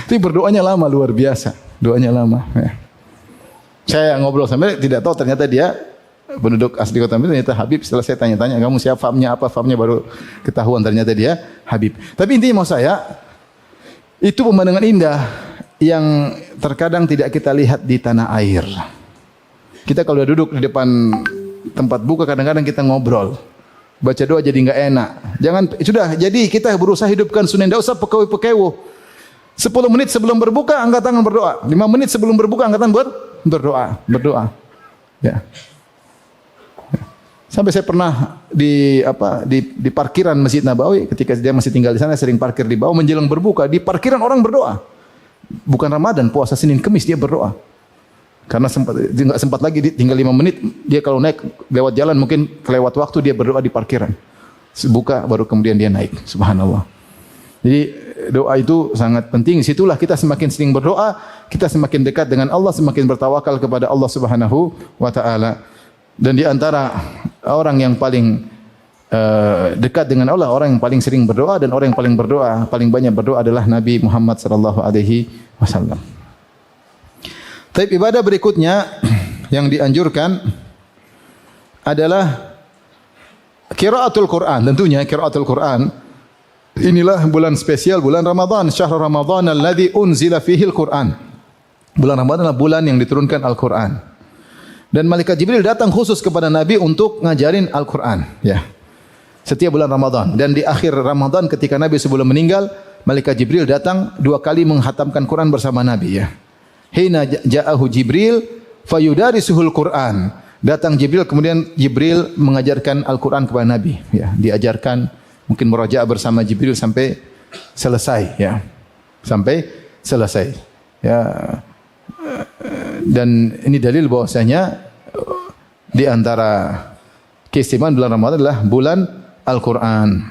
Tapi berdoanya lama, luar biasa. Doanya lama. Ya. Saya ngobrol sampai tidak tahu ternyata dia penduduk asli kota Madinah, ternyata Habib. Setelah saya tanya-tanya, kamu siapa, famnya apa, famnya baru ketahuan ternyata dia Habib. Tapi intinya mau saya, itu pemandangan indah yang terkadang tidak kita lihat di tanah air. Kita kalau duduk di depan tempat buka kadang-kadang kita ngobrol. Baca doa jadi enggak enak. Jangan sudah jadi kita berusaha hidupkan sunnah, enggak usah pekewo-pekewo. 10 menit sebelum berbuka angkat tangan berdoa. 5 menit sebelum berbuka angkat tangan berdoa. Ya. Sampai saya pernah di parkiran Masjid Nabawi ketika dia masih tinggal di sana, sering parkir di bawah menjelang berbuka, di parkiran orang berdoa. Bukan Ramadan, puasa Senin Kamis dia berdoa. Karena enggak sempat lagi tinggal 5 menit, dia kalau naik lewat jalan mungkin kelewat waktu, dia berdoa di parkiran. Buka baru kemudian dia naik. Subhanallah. Jadi doa itu sangat penting. Situlah kita semakin sering berdoa, kita semakin dekat dengan Allah, semakin bertawakal kepada Allah Subhanahu wa taala. Dan di antara orang yang paling dekat dengan Allah, orang yang paling sering berdoa, dan orang yang paling banyak berdoa adalah Nabi Muhammad sallallahu alaihi wasallam. Tapi ibadah berikutnya yang dianjurkan adalah qiraatul Quran. Tentunya qiraatul Quran. Inilah bulan spesial, bulan Ramadan, syahrul Ramadan alladzi unzila fihi al-Quran. Bulan Ramadan adalah bulan yang diturunkan Al-Quran. Dan malaikat Jibril datang khusus kepada Nabi untuk ngajarin Al-Quran, ya. Setiap bulan Ramadan, dan di akhir Ramadan ketika Nabi sebelum meninggal, malaikat Jibril datang 2 kali menghatamkan Quran bersama Nabi, ya. Hina ja'ahu Jibril fayudarisuhul Quran. Datang Jibril, kemudian Jibril mengajarkan Al-Quran kepada Nabi, ya. Diajarkan, mungkin murajaah bersama Jibril sampai selesai, ya. Sampai selesai, ya. Dan ini dalil bahwasanya di antara keistimewaan bulan Ramadan adalah bulan Al-Quran.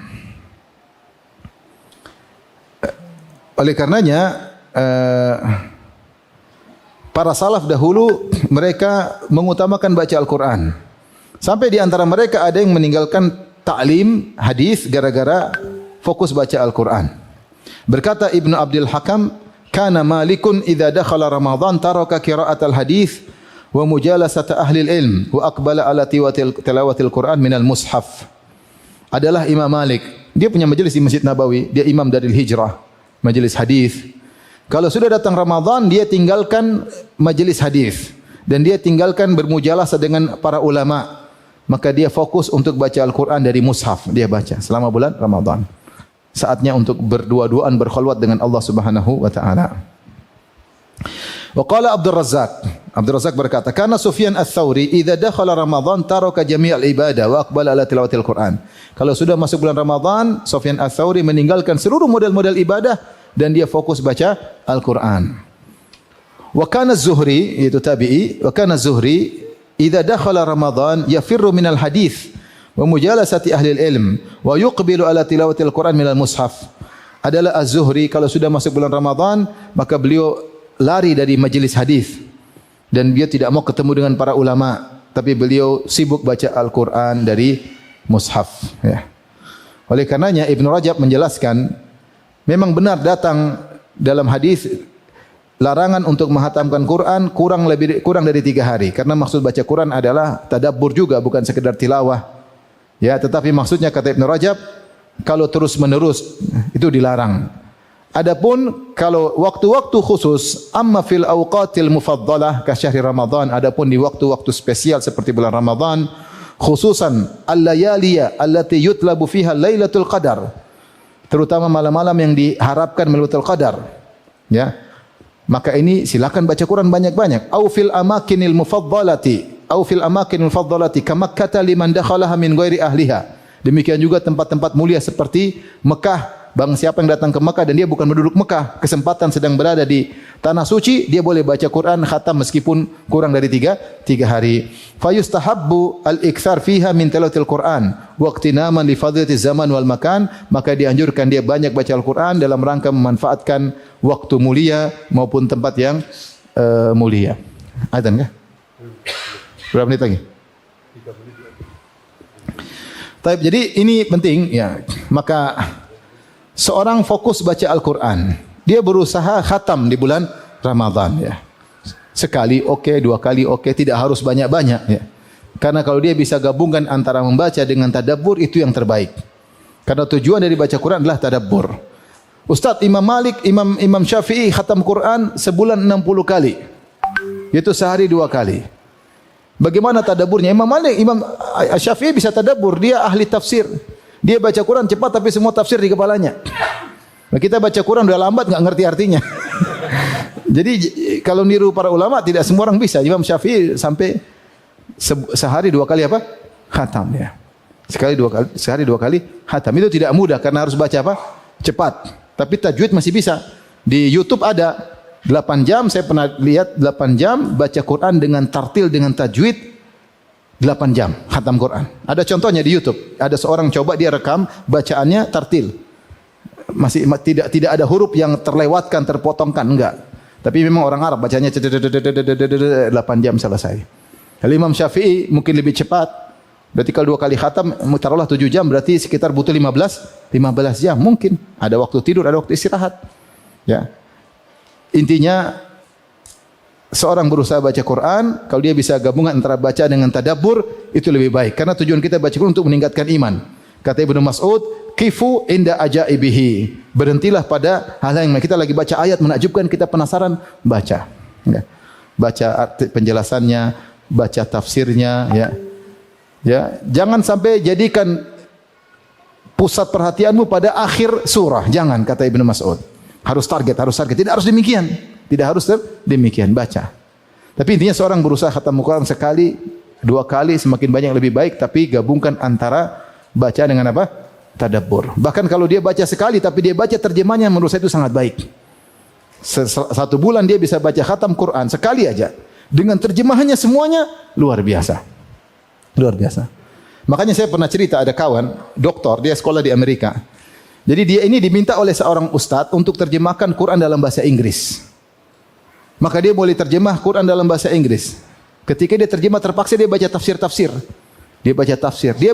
Oleh karenanya para salaf dahulu mereka mengutamakan baca Al-Quran. Sampai di antara mereka ada yang meninggalkan ta'lim hadis gara-gara fokus baca Al-Quran. Berkata Ibnu Abdul Hakam, kana Malikun idza dakhala Ramadan taraka qira'atal hadis wa mujalasata ahli ilm wa aqbala ala tilawatil Quran minal mushaf. Adalah Imam Malik. Dia punya majelis di Masjid Nabawi, dia imam dari hijrah, majelis hadis. Kalau sudah datang Ramadan, dia tinggalkan majelis hadis dan dia tinggalkan bermujalasah dengan para ulama. Maka dia fokus untuk baca Al-Quran dari mushaf. Dia baca selama bulan Ramadan. Saatnya untuk berdua-duaan berkhulwat dengan Allah Subhanahu wa taala. Wa qala Abdul Razzaq berkata, "Kana Sufyan Ats-Tsauri idza dakhala Ramadan taraka jami'al ibadah wa aqbala ala tilawatil Quran." Kalau sudah masuk bulan Ramadan, Sufyan Ats-Tsauri meninggalkan seluruh model-model ibadah dan dia fokus baca Al-Quran. Wa kana Az-Zuhri, yaitu tabi'i, wa kana Az-Zuhri idza dakhala Ramadan yafirru minal hadits wa mujalasati ahli ilm wa yuqbilu ala tilawatil Quran minal mushaf. Adalah Az-Zuhri kalau sudah masuk bulan Ramadan, maka beliau lari dari majelis hadis dan dia tidak mau ketemu dengan para ulama, tapi beliau sibuk baca Al-Quran dari mushaf, ya. Oleh karenanya Ibn Rajab menjelaskan, memang benar datang dalam hadis larangan untuk menghatamkan Quran kurang dari 3 hari. Karena maksud baca Quran adalah tadabbur juga, bukan sekedar tilawah. Ya, tetapi maksudnya kata Ibn Rajab, kalau terus menerus itu dilarang. Adapun kalau waktu-waktu khusus, amma fil awqatil mufaddalah ka syahri Ramadan, adapun di waktu-waktu spesial seperti bulan Ramadan, khususan al-layaliya allati yutlabu fiha Lailatul Qadar, terutama malam-malam yang diharapkan Lailatul Qadar, ya. Maka ini silakan baca Quran banyak-banyak. Au fil amakinil mufaddalati ka Makkah liman dakhalaha min ghairi ahliha. Demikian juga tempat-tempat mulia seperti Mekah. Bang siapa yang datang ke Mekah dan dia bukan penduduk Mekah, kesempatan sedang berada di tanah suci, dia boleh baca Quran khatam meskipun kurang dari 3 hari. Fa yustahabbu al-iktsar fiha min tilawatil Quran wa iqtinaman li fadilati zaman wal makan, maka dianjurkan dia banyak baca Al-Quran dalam rangka memanfaatkan waktu mulia maupun tempat yang mulia. Adzan kah? Berapa menit lagi? 3 menit lagi. Baik, jadi ini penting, ya. Maka seorang fokus baca Al-Quran, dia berusaha khatam di bulan Ramadan ya. Sekali oke, dua kali oke, tidak harus banyak-banyak ya. Karena kalau dia bisa gabungkan antara membaca dengan tadabbur itu yang terbaik. Karena tujuan dari baca Quran adalah tadabbur. Ustaz Imam Malik, Imam Syafi'i khatam Quran sebulan 60 kali. Yaitu sehari 2 kali. Bagaimana tadabburnya? Imam Malik, Imam Syafi'i bisa tadabbur, dia ahli tafsir. Dia baca Quran cepat tapi semua tafsir di kepalanya. Nah, kita baca Quran udah lambat enggak ngerti artinya. Jadi kalau niru para ulama tidak semua orang bisa. Imam Syafi'i sampai sehari 2 kali apa? Khatam ya. Sehari dua kali khatam. Itu tidak mudah karena harus baca apa? Cepat. Tapi tajwid masih bisa. Di YouTube ada 8 jam, saya pernah lihat 8 jam baca Quran dengan tartil dengan tajwid 8 jam khatam Quran. Ada contohnya di YouTube. Ada seorang coba dia rekam bacaannya tartil. Masih tidak ada huruf yang terlewatkan, terpotongkan, enggak. Tapi memang orang Arab bacanya 8 jam selesai. Kalau Imam Syafi'i mungkin lebih cepat. Berarti kalau 2 kali khatam, taruhlah 7 jam, berarti sekitar butuh 15 jam mungkin. Ada waktu tidur, ada waktu istirahat. Ya. Intinya seorang berusaha baca Quran, kalau dia bisa gabungan antara baca dengan tadabbur, itu lebih baik. Karena tujuan kita baca Quran untuk meningkatkan iman. Kata Ibnu Mas'ud, kifu inda ajaibihi. Berhentilah pada hal yang kita lagi baca ayat menakjubkan, kita penasaran, baca. Ya. Baca arti penjelasannya, baca tafsirnya, ya. Ya, jangan sampai jadikan pusat perhatianmu pada akhir surah. Jangan, kata Ibnu Mas'ud. Harus target. Tidak harus demikian. Tidak harus demikian, baca. Tapi intinya seorang berusaha khatam Quran sekali, 2 kali, semakin banyak lebih baik, tapi gabungkan antara baca dengan apa? Tadabbur. Bahkan kalau dia baca sekali tapi dia baca terjemahnya, menurut saya itu sangat baik. 1 bulan dia bisa baca khatam Quran sekali aja. Dengan terjemahannya semuanya luar biasa. Luar biasa. Makanya saya pernah cerita ada kawan, doktor, dia sekolah di Amerika. Jadi dia ini diminta oleh seorang ustadz untuk terjemahkan Quran dalam bahasa Inggris. Maka dia boleh terjemah Quran dalam bahasa Inggris. Ketika dia terjemah terpaksa dia baca tafsir. Dia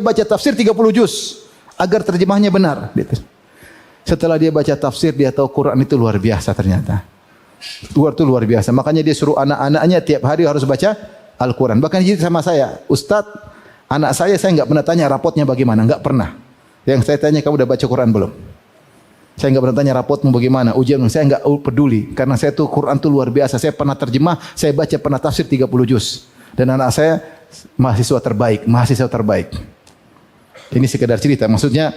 baca tafsir 30 juz agar terjemahnya benar. Setelah dia baca tafsir, dia tahu Quran itu luar biasa ternyata. Luar biasa. Makanya dia suruh anak-anaknya tiap hari harus baca Al-Quran. Bahkan jadi sama saya, Ustadz, anak saya enggak pernah tanya rapotnya bagaimana, enggak pernah. Yang saya tanya, kamu udah baca Quran belum? Saya enggak pernah tanya rapotmu bagaimana, ujian, saya enggak peduli. Karena saya tuh Quran tuh luar biasa, saya pernah terjemah, saya baca pernah tafsir 30 juz. Dan anak saya mahasiswa terbaik. Ini sekedar cerita, maksudnya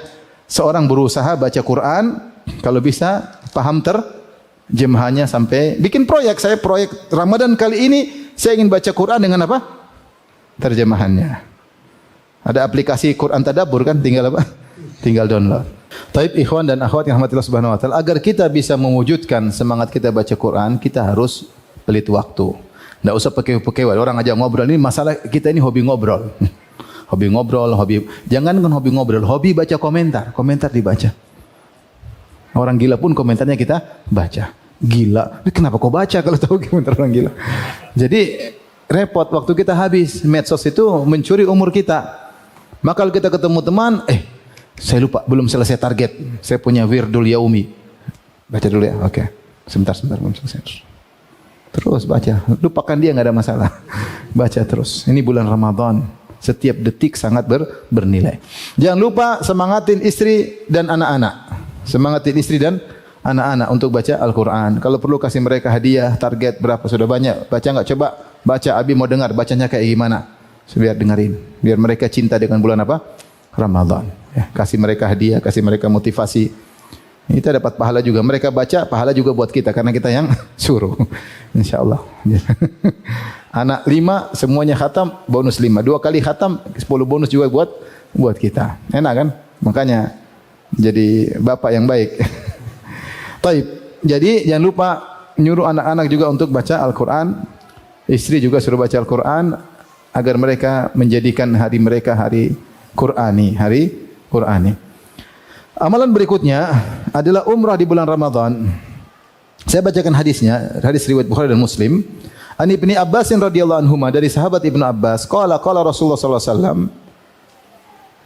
seorang berusaha baca Quran, kalau bisa paham terjemahannya sampai bikin proyek. Saya proyek Ramadan kali ini saya ingin baca Quran dengan apa? Terjemahannya. Ada aplikasi Quran Tadabbur kan, tinggal apa? Tinggal download. Taib ikhwan dan akhwat yang rahmatillah subhanahu wa ta'ala, agar kita bisa mewujudkan semangat kita baca Quran, kita harus pelit waktu. Tidak usah pakai orang aja ngobrol. Ini masalah kita ini hobi ngobrol. Jangan hobi ngobrol, hobi baca komentar dibaca. Orang gila pun komentarnya kita baca. Gila, kenapa kau baca kalau tahu komentar orang gila? Jadi repot, waktu kita habis. Medsos itu mencuri umur kita. Maka kalau kita ketemu teman, saya lupa, belum selesai target. Saya punya wirdul yaumi. Baca dulu ya, oke. Sebentar, belum selesai. Terus baca, lupakan dia, nggak ada masalah. Baca terus. Ini bulan Ramadan. Setiap detik sangat bernilai. Jangan lupa semangatin istri dan anak-anak. Untuk baca Al-Quran. Kalau perlu kasih mereka hadiah, target berapa, sudah banyak. Baca enggak? Coba baca, Abi mau dengar, bacanya kayak gimana? Biar dengerin. Biar mereka cinta dengan bulan apa? Ramadan. Ya, kasih mereka hadiah, kasih mereka motivasi. Kita dapat pahala juga. Mereka baca, pahala juga buat kita. Karena kita yang suruh. InsyaAllah. Anak 5, semuanya khatam, bonus 5. 2 kali khatam, 10 bonus juga buat kita. Enak kan? Makanya jadi bapak yang baik. Taib. Jadi jangan lupa nyuruh anak-anak juga untuk baca Al-Quran. Istri juga suruh baca Al-Quran agar mereka menjadikan hari mereka hari Qur'ani. Amalan berikutnya adalah umrah di bulan Ramadan. Saya bacakan hadisnya, hadis riwayat Bukhari dan Muslim. An Ibnu Abbas radhiyallahu anhu, dari sahabat Ibnu Abbas, qala Rasulullah sallallahu alaihi wasallam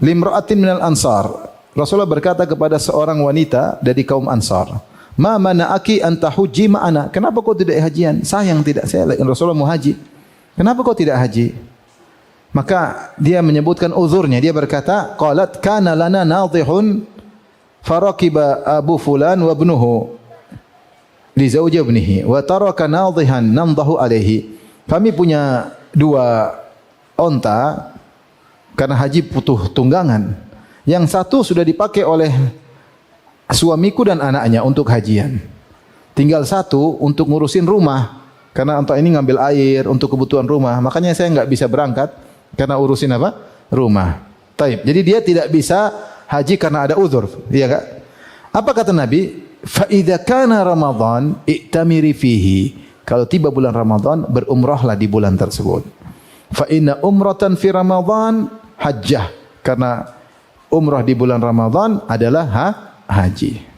limra'atin minal ansar. Rasulullah berkata kepada seorang wanita dari kaum Ansar, Ma mana'aki an tahujji ma'ana? Kenapa kau tidak hajian? Sayang tidak, saya Rasulullah mau haji. Kenapa kau tidak haji? Maka dia menyebutkan uzurnya. Dia berkata, qalat kana lana nadhihun farakiba abu fulan wa ibnuhu li zawji ibnihi wa taraka nadhihan namdahu alaihi. Kami punya 2 onta karena haji butuh tunggangan. Yang satu sudah dipakai oleh suamiku dan anaknya untuk hajian. Tinggal satu untuk ngurusin rumah. Karena onta ini ngambil air untuk kebutuhan rumah. Makanya saya enggak bisa berangkat karena urusin apa? Rumah. Taib. Jadi dia tidak bisa haji karena ada uzur. Iya enggak? Apa kata Nabi? Fa idza kana Ramadan i'tamiri fihi. Kalau tiba bulan Ramadan, berumrahlah di bulan tersebut. Fa inna umratan fi Ramadan hajjah. Karena umrah di bulan Ramadan adalah haji.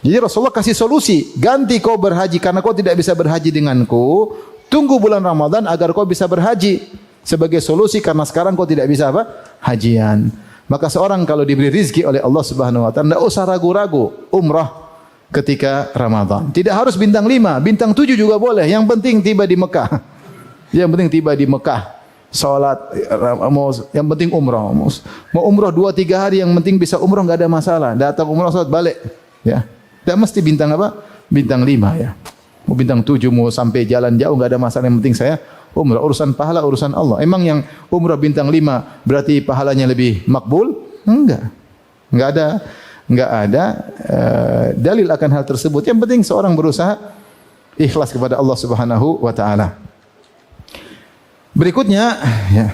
Jadi Rasulullah kasih solusi, ganti kau berhaji karena kau tidak bisa berhaji denganku, tunggu bulan Ramadan agar kau bisa berhaji. Sebagai solusi karena sekarang kau tidak bisa apa? Hajian. Maka seorang kalau diberi rizki oleh Allah Subhanahu wa taala, tidak usah ragu-ragu umrah ketika Ramadan. Tidak harus bintang 5, bintang 7 juga boleh. Yang penting tiba di Mekah. Yang penting tiba di Mekah. Salat, yang penting umrah. Mau umrah 2-3 hari, yang penting bisa umrah, enggak ada masalah. Datang umrah salat balik, ya. Tidak mesti bintang apa? Bintang 5 ya. Mau bintang 7 mau sampai jalan jauh enggak ada masalah, yang penting saya umrah. Urusan pahala urusan Allah. Emang yang umrah bintang 5 berarti pahalanya lebih makbul? Enggak. Enggak ada dalil akan hal tersebut. Yang penting seorang berusaha ikhlas kepada Allah Subhanahu wa taala. Berikutnya ya.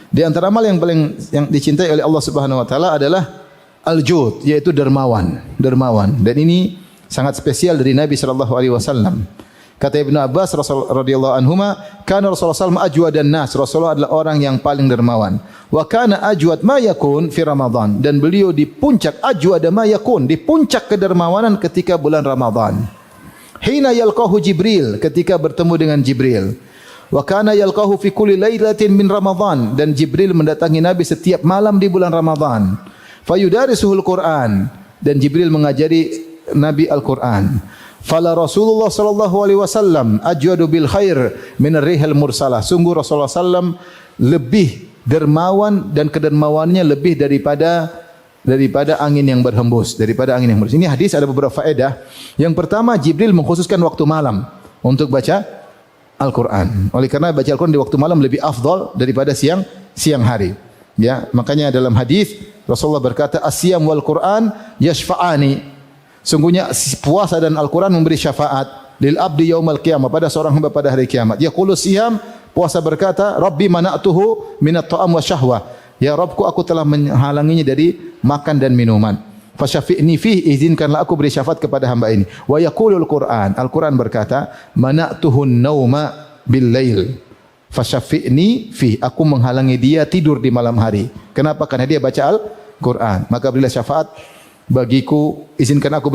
Di antara amal yang paling yang dicintai oleh Allah Subhanahu wa taala adalah al-jud, yaitu dermawan. Dan ini sangat spesial dari Nabi sallallahu alaihi wasallam. Kata Ibnu Abbas radhiyallahu anhuma, kana Rasulullah sallallahu alaihi wasallam ajwadan nas. Rasulullah adalah orang yang paling dermawan. Wa kana ajwad ma yakun fi Ramadan, dan beliau di puncak ajwad ma yakun, di puncak kedermawanan ketika bulan Ramadan. Hina yalqahu Jibril, ketika bertemu dengan Jibril. Wa kana yalqahu fi kulli lailatin min Ramadan, dan Jibril mendatangi Nabi setiap malam di bulan Ramadan. Fayudarisuhul Quran, dan Jibril mengajari Nabi Al-Quran. Fala Rasulullah sallallahu alaihi wasallam ajwadu bil khair min ar-rihil mursalah. Sungguh Rasulullah sallam lebih dermawan, dan kedermawannya lebih daripada angin yang berhembus, Ini hadis ada beberapa faedah. Yang pertama, Jibril mengkhususkan waktu malam untuk baca Al-Quran. Oleh karena baca Al-Quran di waktu malam lebih afdal daripada siang hari. Ya, makanya dalam hadis Rasulullah berkata, "As-siyam wal Quran yashfa'ani." Sungguhnya puasa dan Al-Quran memberi syafaat lil abdi yaumal qiyamah, pada seorang hamba pada hari kiamat. Yaqulu siyam, puasa berkata, "Rabbi mana'tuhu minat ta'am wa syahwah." Ya Rabbku, aku telah menghalanginya dari makan dan minuman. Fasyafi'ni fihi, izinkanlah aku beri syafaat kepada hamba ini. Wa yaqulul Quran, Al-Quran berkata, "Mana'tuhun nauma bil lail." Fasyafi'ni fihi, aku menghalangi dia tidur di malam hari. Kenapa? Karena dia baca Al-Quran. Maka berilah syafaat bagiku, izinkan aku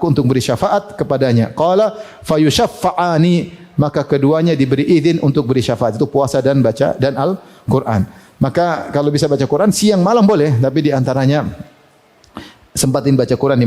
untuk beri syafaat kepadanya. Qala fayushaffa'ani, maka keduanya diberi izin untuk beri syafaat, itu puasa dan baca dan Al-Quran. Maka kalau bisa baca Quran siang malam boleh, tapi di antaranya sempatin baca Quran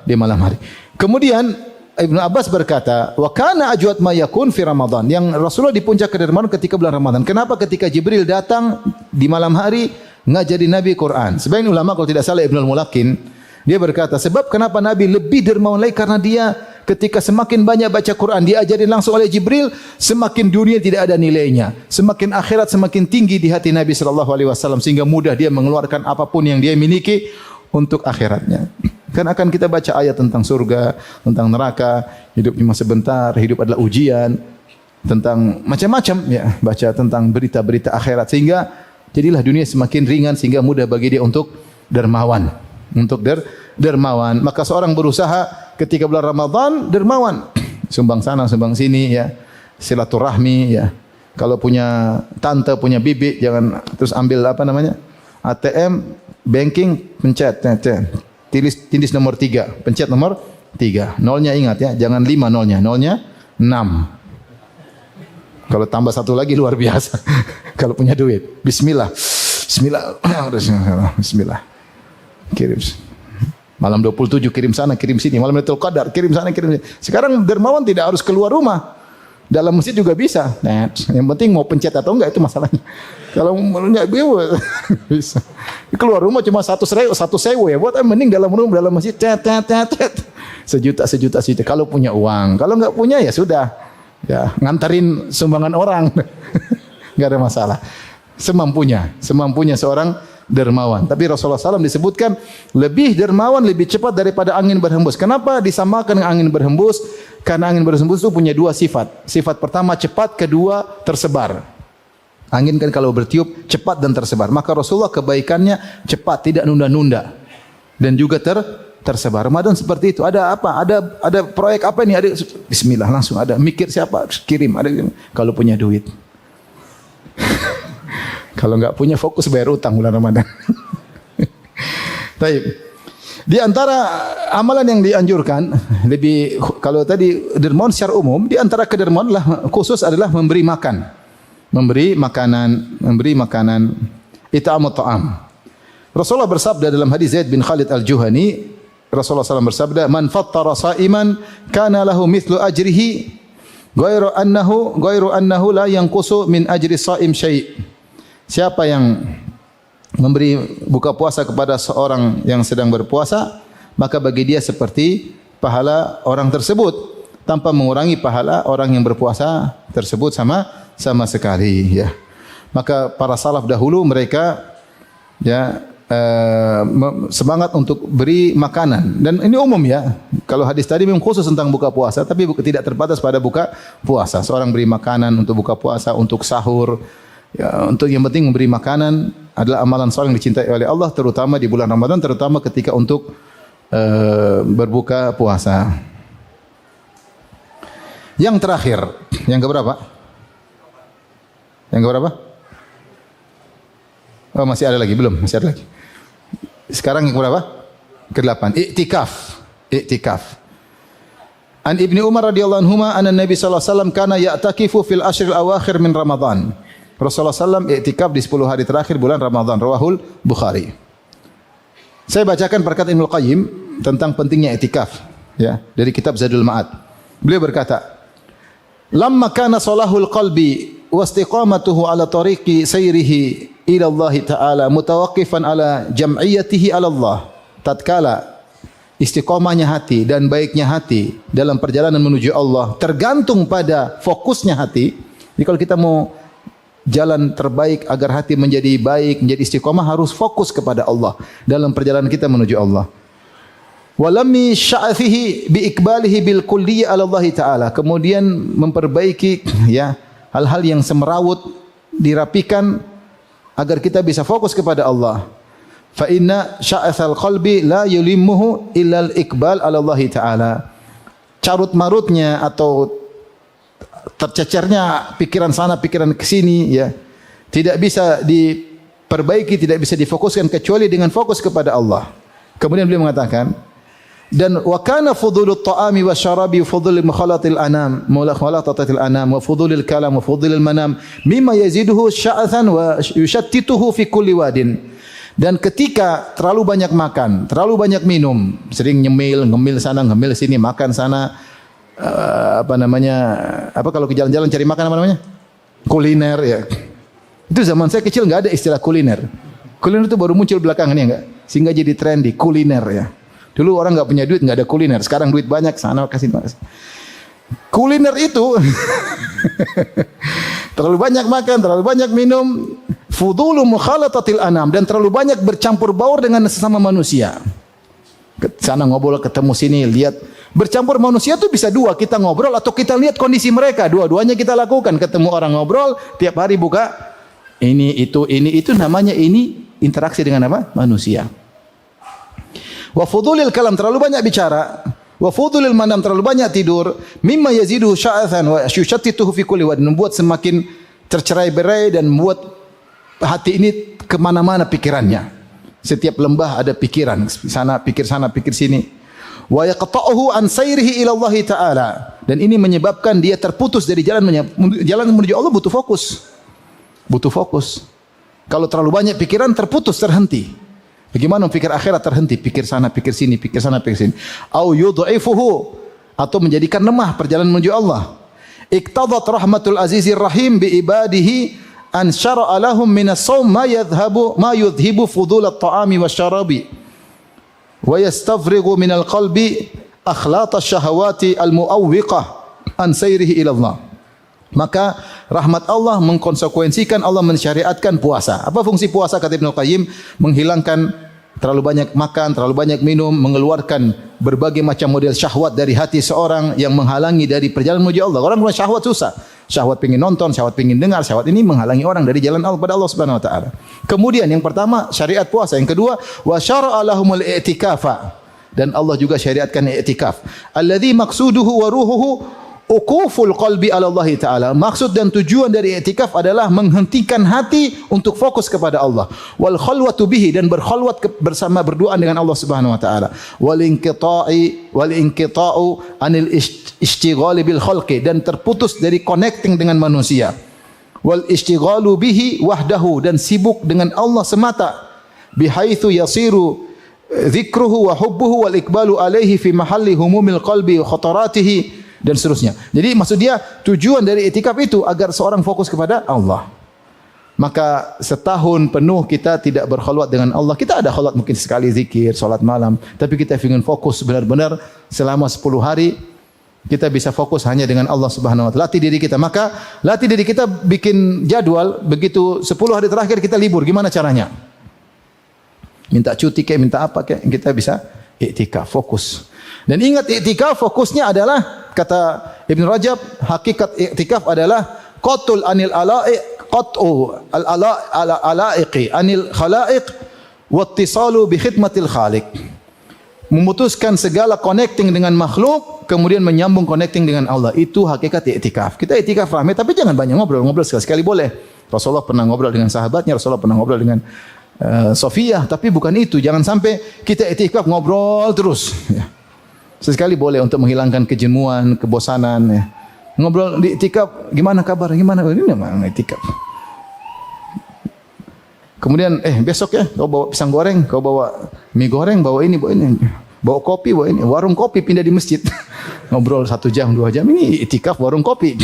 di malam hari. Kemudian Ibnu Abbas berkata, wa kana ajwad ma yakun fi Ramadan. Yang Rasulullah di puncak kedermawanan ketika bulan Ramadan. Kenapa? Ketika Jibril datang di malam hari ngajari Nabi Quran. Sebagian ulama, kalau tidak salah Ibnu Al-Mulakin, dia berkata, sebab kenapa Nabi lebih dermawan lagi, karena dia ketika semakin banyak baca Quran, diajarin langsung oleh Jibril, semakin dunia tidak ada nilainya, semakin akhirat semakin tinggi di hati Nabi sallallahu alaihi wasallam, sehingga mudah dia mengeluarkan apapun yang dia miliki untuk akhiratnya. Kan akan kita baca ayat tentang surga, tentang neraka, hidup cuma sebentar, hidup adalah ujian, tentang macam-macam ya, baca tentang berita-berita akhirat, sehingga jadilah dunia semakin ringan, sehingga mudah bagi dia untuk dermawan, dermawan. Maka seorang berusaha ketika bulan Ramadan dermawan, sumbang sana sumbang sini ya, silaturahmi ya. Kalau punya tante, punya bibi, jangan terus ambil ATM, banking, pencet, tindis nomor 3, pencet nomor 3. Nolnya ingat ya, jangan 5 nolnya 6. Kalau tambah 1 lagi luar biasa. Kalau punya duit, bismillah. Bismillah. Kirim. Malam 27 kirim sana, kirim sini. Malam Lailatul Qadar kirim sana, kirim sini. Sekarang dermawan tidak harus keluar rumah. Dalam masjid juga bisa. Nah, yang penting mau pencet atau enggak itu masalahnya. Kalau enggak bisa. Keluar rumah cuma satu sewu ya. Buat mending dalam rumah, dalam masjid sejuta. Kalau punya uang, kalau enggak punya ya sudah. Ya, nganterin sumbangan orang. Enggak ada masalah. Semampunya seorang dermawan. Tapi Rasulullah SAW disebutkan lebih dermawan, lebih cepat daripada angin berhembus. Kenapa disamakan dengan angin berhembus? Karena angin berhembus itu punya dua sifat. Sifat pertama cepat, kedua tersebar. Angin kan kalau bertiup cepat dan tersebar. Maka Rasulullah kebaikannya cepat, tidak nunda-nunda. Dan juga tersebar. Ramadan seperti itu. Ada apa? Ada proyek apa ini? Ada bismillah langsung ada. Mikir siapa? Kirim. Ada kalau punya duit. Kalau enggak punya fokus bayar utang bulan Ramadan. Baik. Di antara amalan yang dianjurkan lebih kalau tadi dermawan secara umum, di antara kedermawan khusus adalah memberi makan. Memberi makanan it'amut ta'am. Rasulullah bersabda dalam hadis Zaid bin Khalid Al-Juhani, Rasulullah SAW bersabda, "Man fattara sa'iman kana lahu mithlu ajrihi ghairu annahu la yanqusu min ajri sha'im syai'." Siapa yang memberi buka puasa kepada seorang yang sedang berpuasa, maka bagi dia seperti pahala orang tersebut tanpa mengurangi pahala orang yang berpuasa tersebut sama sekali ya. Maka para salaf dahulu mereka ya semangat untuk beri makanan, dan ini umum ya. Kalau hadis tadi memang khusus tentang buka puasa, tapi tidak terbatas pada buka puasa. Seorang beri makanan untuk buka puasa, untuk sahur. Ya, untuk yang penting memberi makanan adalah amalan soleh yang dicintai oleh Allah, terutama di bulan Ramadan, terutama ketika untuk berbuka puasa. Yang terakhir, yang keberapa? Yang keberapa? Oh, masih ada lagi, belum? Masih ada lagi. Sekarang yang keberapa? Ke-8. Iktikaf. An Ibni Umar radhiyallahu anhuma anna Nabi sallallahu alaihi wasallam kana ya'takifu fil ashril awakhir min Ramadan. Rasulullah SAW iktikaf di 10 hari terakhir bulan Ramadan. Rawahul Bukhari. Saya bacakan perkataan Ibnu Qayyim tentang pentingnya iktikaf ya, dari kitab Zadul Ma'ad. Beliau berkata, "Lamma kana salahul qalbi wa istiqamatuhu ala tariqi sayrihi ila Allah Ta'ala mutawaqqifan ala jam'iyatihi ala Allah." Tatkala istiqamahnya hati dan baiknya hati dalam perjalanan menuju Allah tergantung pada fokusnya hati. Jadi kalau kita mau jalan terbaik agar hati menjadi baik, menjadi istiqamah, harus fokus kepada Allah dalam perjalanan kita menuju Allah. Walami sya'athihi bi ikbalihi bil kulliyyi ala Allah Ta'ala. Kemudian memperbaiki ya hal-hal yang semerawut, dirapikan agar kita bisa fokus kepada Allah. Fa inna sya'athal qalbi la yulimmuhu illa al ikbal ala Allah Ta'ala. Carut marutnya atau tercecernya pikiran sana, pikiran ke sini ya, tidak bisa diperbaiki, tidak bisa difokuskan kecuali dengan fokus kepada Allah. Kemudian beliau mengatakan, dan wa kana fudhulut ta'ami wasyarabi fudhul mukhalatil anam mukhalatatil anam wa fudhulil kalam wa fudhulil manam mimma yaziduhu sya'athan wa yushattituhu fi kulli wadin. Dan ketika terlalu banyak makan, terlalu banyak minum, sering ngemil sana, ngemil sini, makan sana, kalau ke jalan-jalan cari makan apa namanya? Kuliner ya. Itu zaman saya kecil enggak ada istilah kuliner. Kuliner itu baru muncul belakangan ya enggak? Sehingga jadi trendy kuliner ya. Dulu orang enggak punya duit, enggak ada kuliner. Sekarang duit banyak, sana kasih. Kuliner itu terlalu banyak makan, terlalu banyak minum, fudhulu mukhalatatil anam, dan terlalu banyak bercampur baur dengan sesama manusia. Sana ngobrol, ketemu sini, lihat. Bercampur manusia itu bisa dua, kita ngobrol atau kita lihat kondisi mereka. Dua-duanya kita lakukan. Ketemu orang ngobrol, tiap hari buka ini itu namanya ini interaksi dengan apa? Manusia. Wa fudulil kalam, terlalu banyak bicara. Wa fudulil manam, terlalu banyak tidur. Mimma yazidu sya'athan wa yushattituhu fi kulli wad, membuat semakin tercerai-berai dan membuat hati ini kemana-mana pikirannya. Setiap lembah ada pikiran, sana pikir sini. Wa yaqta'uhu an sayrihi ila Allah Ta'ala, dan ini menyebabkan dia terputus dari jalan menuju Allah. Butuh fokus. Kalau terlalu banyak pikiran, terputus, terhenti. Bagaimana pikir akhirat terhenti, pikir sana, pikir sini, pikir sana, pikir sini. Au yudhifuhu, atau menjadikan lemah perjalanan menuju Allah. Iqtadat rahmatul azizir rahim bi ibadihi an syara'a lahum min as-shaum ma yudhibu fudul at-ta'ami wasyarabi wa yastafrighu min al-qalbi akhlat asy-syahawati al-muawwiqah an sayrihi ila Allah. Maka rahmat Allah mengkonsekuensikan Allah mensyariatkan puasa. Apa fungsi puasa kata Ibnu Qayyim? Menghilangkan terlalu banyak makan, terlalu banyak minum, mengeluarkan berbagai macam model syahwat dari hati seorang yang menghalangi dari perjalanan menuju Allah. Orang punya syahwat susah. Syahwat pengin nonton, syahwat pengin dengar, syahwat ini menghalangi orang dari jalan Allah pada Allah Subhanahu wa taala. Kemudian yang pertama syariat puasa, yang kedua wa syara'a lahumul i'tikafa. Dan Allah juga syariatkan i'tikaf. Alladzi maqsuduhu wa ruhuhu uquful qalbi ala Allah Ta'ala. Maksud dan tujuan dari i'tikaf adalah menghentikan hati untuk fokus kepada Allah. Wal khalwatu bihi, dan berkhalwat bersama berdoa dengan Allah Subhanahu wa taala. Wal inqita'u anil ishtighali bil khalqi, dan terputus dari connecting dengan manusia. Wal ishtighalu bihi wahdahu, dan sibuk dengan Allah semata. Bihaitsu yasiru dzikruhu wa hubbuhu wal iqbalu alaihi fi mahalli humumil qalbi wa khataratihi, dan seterusnya. Jadi maksud dia tujuan dari iktikaf itu agar seorang fokus kepada Allah. Maka setahun penuh kita tidak berkhalwat dengan Allah. Kita ada khalwat mungkin sekali zikir, salat malam, tapi kita ingin fokus benar-benar selama 10 hari kita bisa fokus hanya dengan Allah Subhanahu wa taala. Latih diri kita. Maka latih diri kita bikin jadwal, begitu 10 hari terakhir kita libur, gimana caranya? Minta cuti kayak minta apa kayak, kita bisa iktikaf, fokus. Dan ingat iktikaf fokusnya adalah kata Ibn Rajab, hakikat iktikaf adalah qatul anil ala'iq, qat'u al-ala'iqi anil khalaiq wa ittisalu bi khidmatil khaliq. Memutuskan segala connecting dengan makhluk, kemudian menyambung connecting dengan Allah. Itu hakikat iktikaf. Kita iktikaf ramai, tapi jangan banyak ngobrol. Ngobrol sekali-sekali boleh. Rasulullah pernah ngobrol dengan sahabatnya, Rasulullah pernah ngobrol dengan Sofiyah, tapi bukan itu. Jangan sampai kita iktikaf ngobrol terus. Ya. Sesekali boleh untuk menghilangkan kejenuhan, kebosanan. Ya. Ngobrol di iktikaf, gimana kabar? Gimana? Ini memang iktikaf. Kemudian, besok ya, kau bawa pisang goreng, kau bawa mie goreng, bawa ini, bawa kopi, bawa ini. Warung kopi pindah di masjid. Ngobrol 1 jam, 2 jam. Ini iktikaf warung kopi.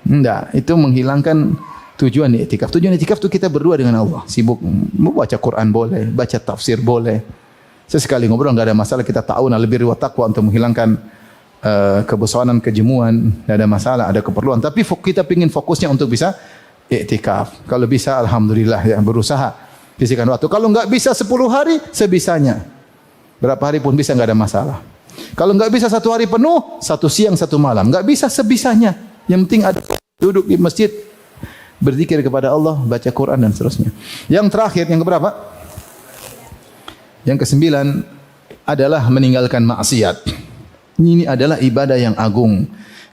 Enggak, itu menghilangkan tujuan iktikaf. Tujuan iktikaf itu kita berdua dengan Allah. Sibuk membaca Quran boleh, baca tafsir boleh. Sesekali ngobrol enggak ada masalah, kita tahu lebih riwayat takwa untuk menghilangkan kebosanan, kejemuan, enggak ada masalah, ada keperluan. Tapi kita ingin fokusnya untuk bisa iktikaf. Kalau bisa alhamdulillah ya, berusaha sisihkan waktu. Kalau enggak bisa 10 hari sebisanya. Berapa hari pun bisa, enggak ada masalah. Kalau enggak bisa 1 hari penuh, 1 siang 1 malam. Enggak bisa sebisanya. Yang penting ada duduk di masjid, berzikir kepada Allah, baca Quran dan seterusnya. Yang terakhir, yang keberapa? Yang ke-9 adalah meninggalkan maksiat. Ini adalah ibadah yang agung.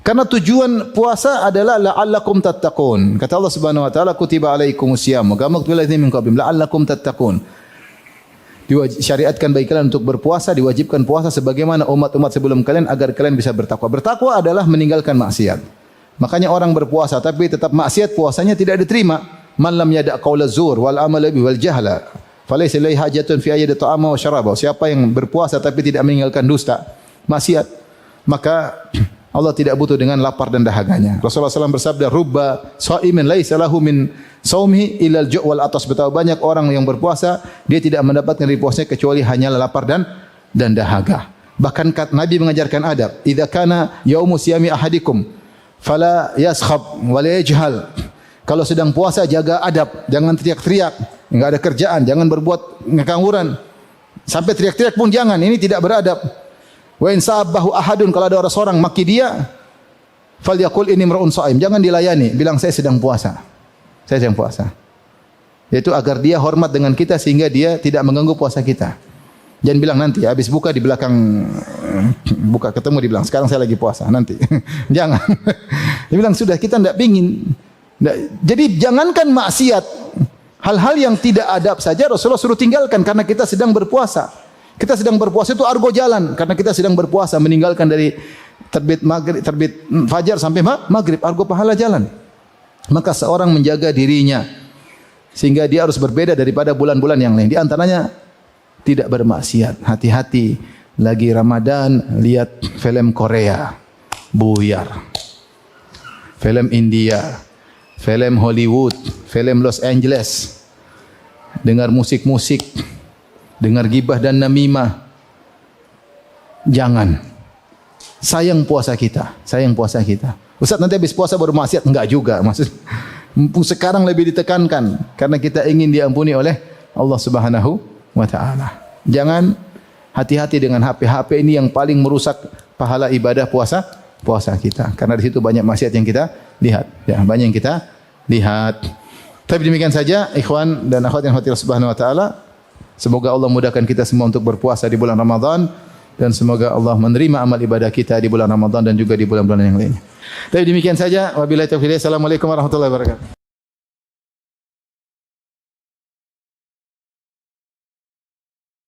Karena tujuan puasa adalah la'allakum tattaqun. Kata Allah Subhanahu wa taala, kutiba alaikumusiyam kama kutiba alal ladzina min qablikum la'allakum tattaqun. Disyariatkan bagi kalian untuk berpuasa, diwajibkan puasa sebagaimana umat-umat sebelum kalian agar kalian bisa bertakwa. Bertakwa adalah meninggalkan maksiat. Makanya orang berpuasa tapi tetap maksiat, puasanya tidak diterima. Man lam yada' qaula zur wal amala bi wal jahla falaysa lillahi hajatun fi ayyadi ta'ama wa syaraba. Siapa yang berpuasa tapi tidak meninggalkan dusta, maksiat, maka Allah tidak butuh dengan lapar dan dahaganya. Rasulullah SAW bersabda, rubba shaimin laisa lahu min saumihi illa al-ju' wal atas. Betapa banyak orang yang berpuasa, dia tidak mendapatkan dari puasanya kecuali hanya lapar dan dahaga. Bahkan Nabi mengajarkan adab, idza kana yaumu siyami ahadikum fala yaskhab wa la yajhal. Kalau sedang puasa jaga adab, jangan teriak-teriak, enggak ada kerjaan, jangan berbuat ngekangguran. Sampai teriak-teriak pun jangan, ini tidak beradab. Wa in sabbahu ahadun, kalau ada orang seorang maki dia, falyaqul inni mar'un shaim, jangan dilayani, bilang saya sedang puasa. Saya sedang puasa. Yaitu agar dia hormat dengan kita sehingga dia tidak mengganggu puasa kita. Jangan bilang nanti habis buka di belakang, buka ketemu dibilang sekarang saya lagi puasa nanti. Jangan. Dia bilang sudah, kita tidak pingin. Jadi jangankan maksiat, hal-hal yang tidak adab saja Rasulullah suruh tinggalkan karena kita sedang berpuasa. Kita sedang berpuasa itu argo jalan karena kita sedang berpuasa, meninggalkan dari terbit maghrib, terbit fajar sampai maghrib, argo pahala jalan. Maka seorang menjaga dirinya sehingga dia harus berbeda daripada bulan-bulan yang lain. Di antaranya tidak bermaksiat. Hati-hati, lagi Ramadan lihat film Korea, buyar. Film India, film Hollywood, film Los Angeles. Dengar musik-musik, dengar gibah dan namimah. Jangan. Sayang puasa kita, sayang puasa kita. Ustaz, nanti habis puasa baru maksiat? Enggak juga. Maksud sekarang lebih ditekankan karena kita ingin diampuni oleh Allah Subhanahu wa taala. Jangan, hati-hati dengan HP. HP ini yang paling merusak pahala ibadah puasa kita. Karena di situ banyak maksiat yang kita lihat. Ya, banyak yang kita lihat. Tapi demikian saja ikhwan dan akhwat yang Allah Subhanahu wa taala. Semoga Allah mudahkan kita semua untuk berpuasa di bulan Ramadan dan semoga Allah menerima amal ibadah kita di bulan Ramadan dan juga di bulan-bulan yang lainnya. Tapi demikian saja. Wabillahi taufiq. Assalamualaikum warahmatullahi wabarakatuh.